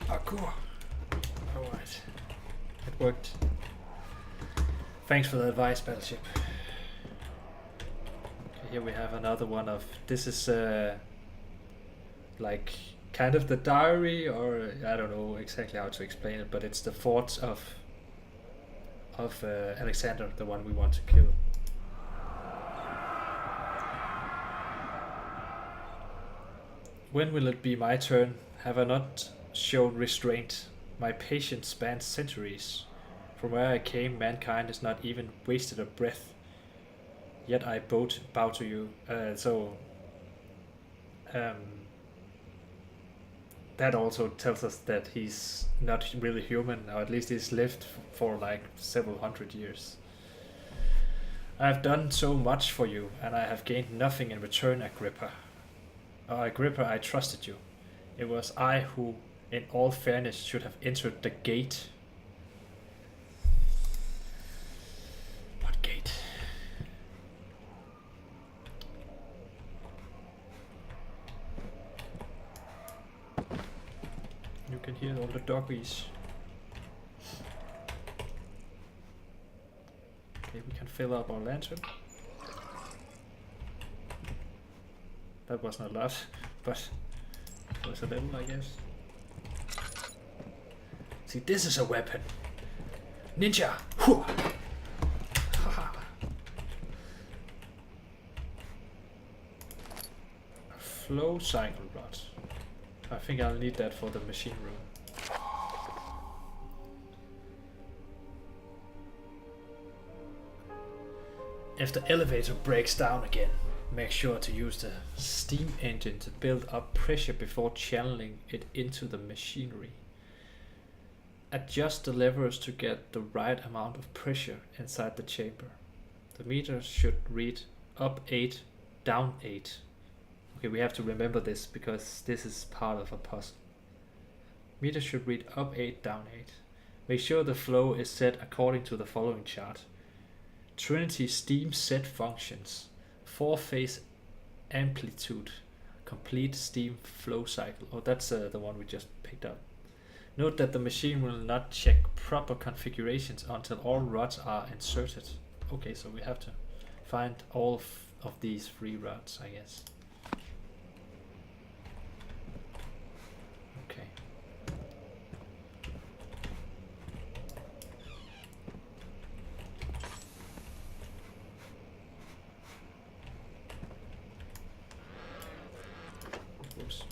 A: Parkour! Alright. It worked. Thanks for the advice, Battleship. Here we have another one of, this is like kind of the diary, or I don't know exactly how to explain it, but it's the thoughts of Alexander, the one we want to kill. When will it be my turn? Have I not shown restraint? My patience spans centuries. From where I came, mankind has not even wasted a breath. Yet I bow to you. That also tells us that he's not really human, or at least he's lived for like several hundred years. I have done so much for you, and I have gained nothing in return, Agrippa. Agrippa, I trusted you. It was I who, in all fairness, should have entered the gate. What gate? You can hear all the doggies. Okay, we can fill up our lantern. That wasn't a lot, but it was a little, I guess. See, this is a weapon. Ninja! Hoo! A flow cycle rod. I think I'll need that for the machine room. If the elevator breaks down again, make sure to use the steam engine to build up pressure before channeling it into the machinery. Adjust the levers to get the right amount of pressure inside the chamber. The meter should read up 8, down 8. Okay, we have to remember this because this is part of a puzzle. Meter should read up 8, down 8. Make sure the flow is set according to the following chart. Trinity steam set functions. 4-phase amplitude. Complete steam flow cycle. Oh, that's the one we just picked up. Note that the machine will not check proper configurations until all rods are inserted. Okay, so we have to find all of these 3 rods, I guess. Okay. Oops.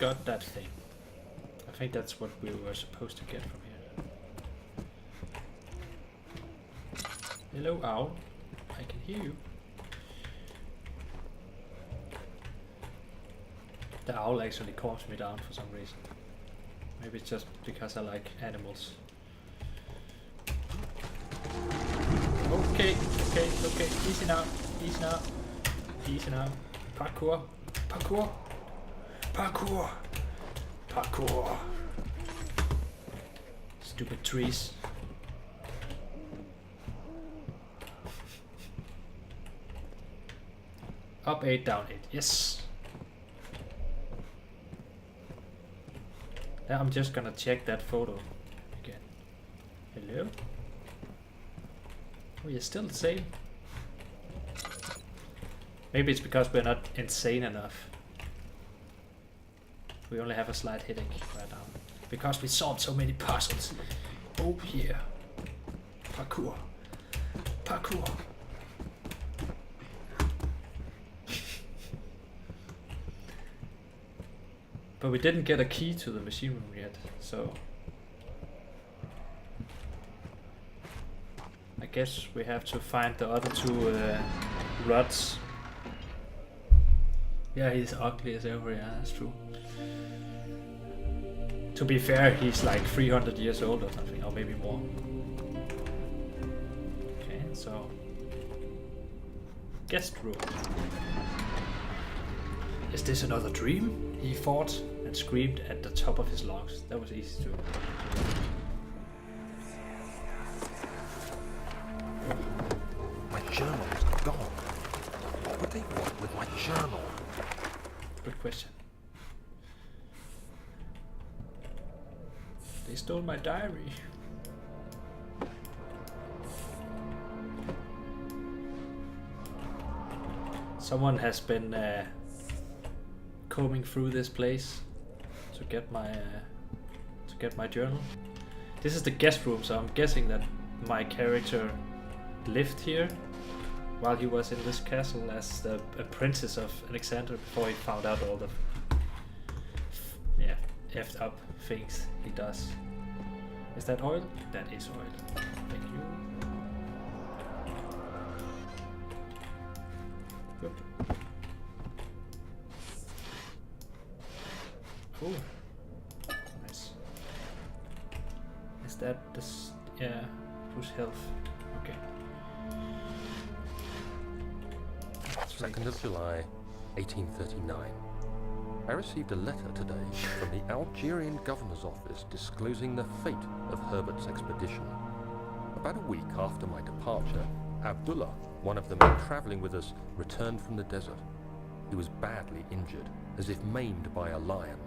A: got that thing. I think that's what we were supposed to get from here. Hello, owl. I can hear you. The owl actually calms me down for some reason. Maybe it's just because I like animals. Okay. Easy now. Easy now. Parkour. Stupid trees. Up 8, down 8. Yes. Now I'm just gonna check that photo again. Hello? Oh, you're still the same. Maybe it's because we're not insane enough. We only have a slight headache right now. Because we solved so many puzzles. Oh, here. Parkour. But we didn't get a key to the machine room yet, so... I guess we have to find the other two rods. Yeah, he's ugly as ever, yeah, that's true. To be fair, he's like 300 years old or something, or maybe more. Okay, so... Guest room. Is this another dream? He fought and screamed at the top of his lungs. That was easy to...
B: My journal's gone. What would they want with my journal?
A: Good question. They stole my diary. Someone has been combing through this place to get my journal. This is the guest room, so I'm guessing that my character lived here while he was in this castle as the apprentice of Alexander before he found out all the effed up things he does. Is that oil? That is oil. Thank you. Good. Cool. Nice. Is that this? Yeah. Push health. Okay.
B: 2nd of July, 1839. I received a letter today from the Algerian governor's office disclosing the fate of Herbert's expedition. About a week after my departure, Abdullah, one of the men traveling with us, returned from the desert. He was badly injured, as if maimed by a lion.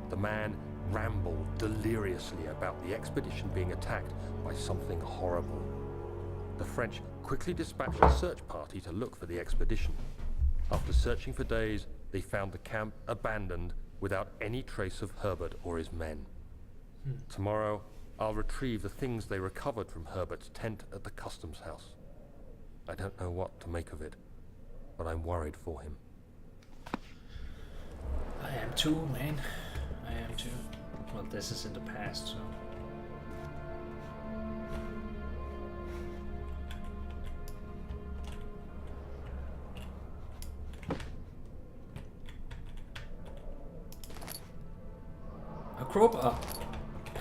B: The man rambled deliriously about the expedition being attacked by something horrible. The French quickly dispatched a search party to look for the expedition. After searching for days, they found the camp abandoned without any trace of Herbert or his men. Tomorrow, I'll retrieve the things they recovered from Herbert's tent at the customs house. I don't know what to make of it, but I'm worried for him.
A: I am too, man. I am too. Well, this is in the past, so... A crowbar.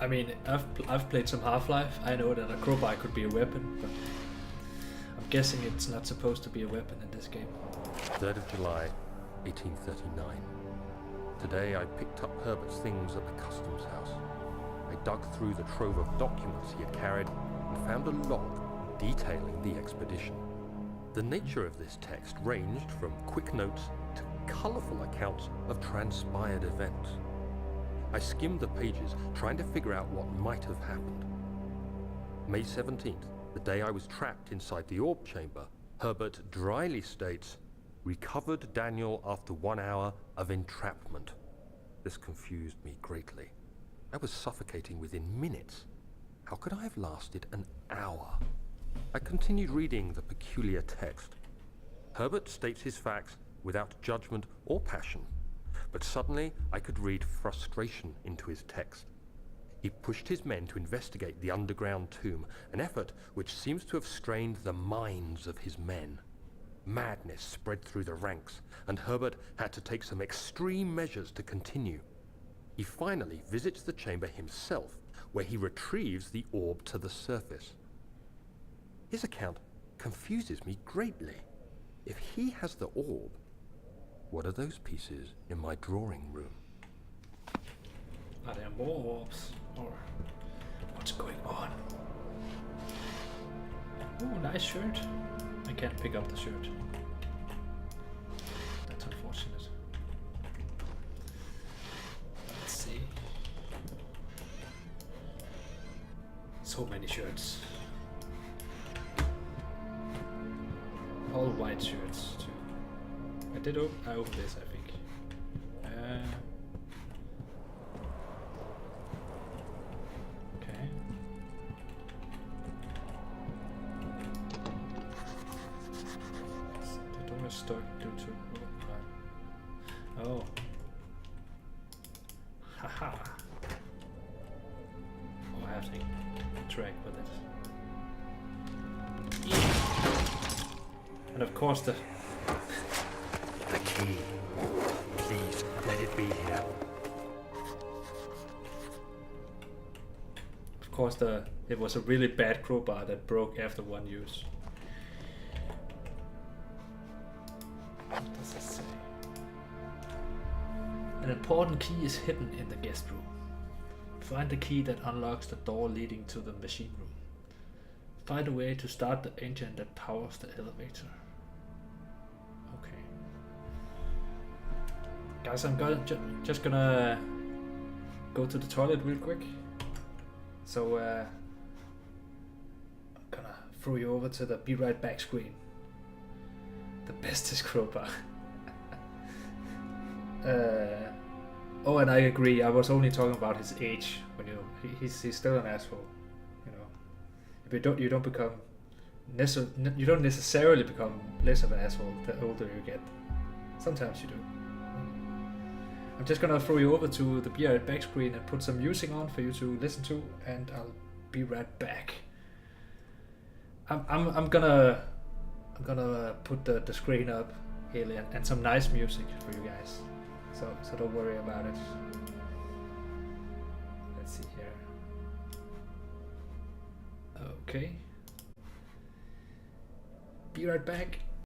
A: I mean, I've played some Half-Life. I know that a crowbar could be a weapon, but I'm guessing it's not supposed to be a weapon in this game.
B: 3rd of July, 1839. Today I picked up Herbert's things at the customs house. I dug through the trove of documents he had carried and found a log detailing the expedition. The nature of this text ranged from quick notes to colourful accounts of transpired events. I skimmed the pages, trying to figure out what might have happened. May 17th, the day I was trapped inside the orb chamber, Herbert dryly states, "Recovered Daniel after 1 hour of entrapment." This confused me greatly. I was suffocating within minutes. How could I have lasted an hour? I continued reading the peculiar text. Herbert states his facts without judgment or passion. but suddenly I could read frustration into his text. He pushed his men to investigate the underground tomb, an effort which seems to have strained the minds of his men. Madness spread through the ranks, and Herbert had to take some extreme measures to continue. He finally visits the chamber himself, where he retrieves the orb to the surface. His account confuses me greatly. If he has the orb, what are those pieces in my drawing room?
A: Are there more orbs? Or what's going on? Ooh, nice shirt. I can't pick up the shirt. That's unfortunate. Let's see. So many shirts. All white shirts too. I opened this, I think. Okay. The door is stuck due to... Oh. Haha. Oh, I have to interact with it. And of course the
B: key. Please, let it be here.
A: Of course it was a really bad crowbar that broke after one use. What does it say? An important key is hidden in the guest room. Find the key that unlocks the door leading to the machine room. Find a way to start the engine that powers the elevator. Okay. Guys, I'm just gonna go to the toilet real quick. So I'm gonna throw you over to the be right back screen. The bestest crowbar. Oh, and I agree. I was only talking about his age. When he's still an asshole. You know, if you don't become you don't necessarily become less of an asshole the older you get. Sometimes you do. I'm just gonna throw you over to the Be Right Back screen and put some music on for you to listen to, and I'll be right back. I'm gonna put the screen up, Alien, and some nice music for you guys. So don't worry about it. Let's see here. Okay. Be right back.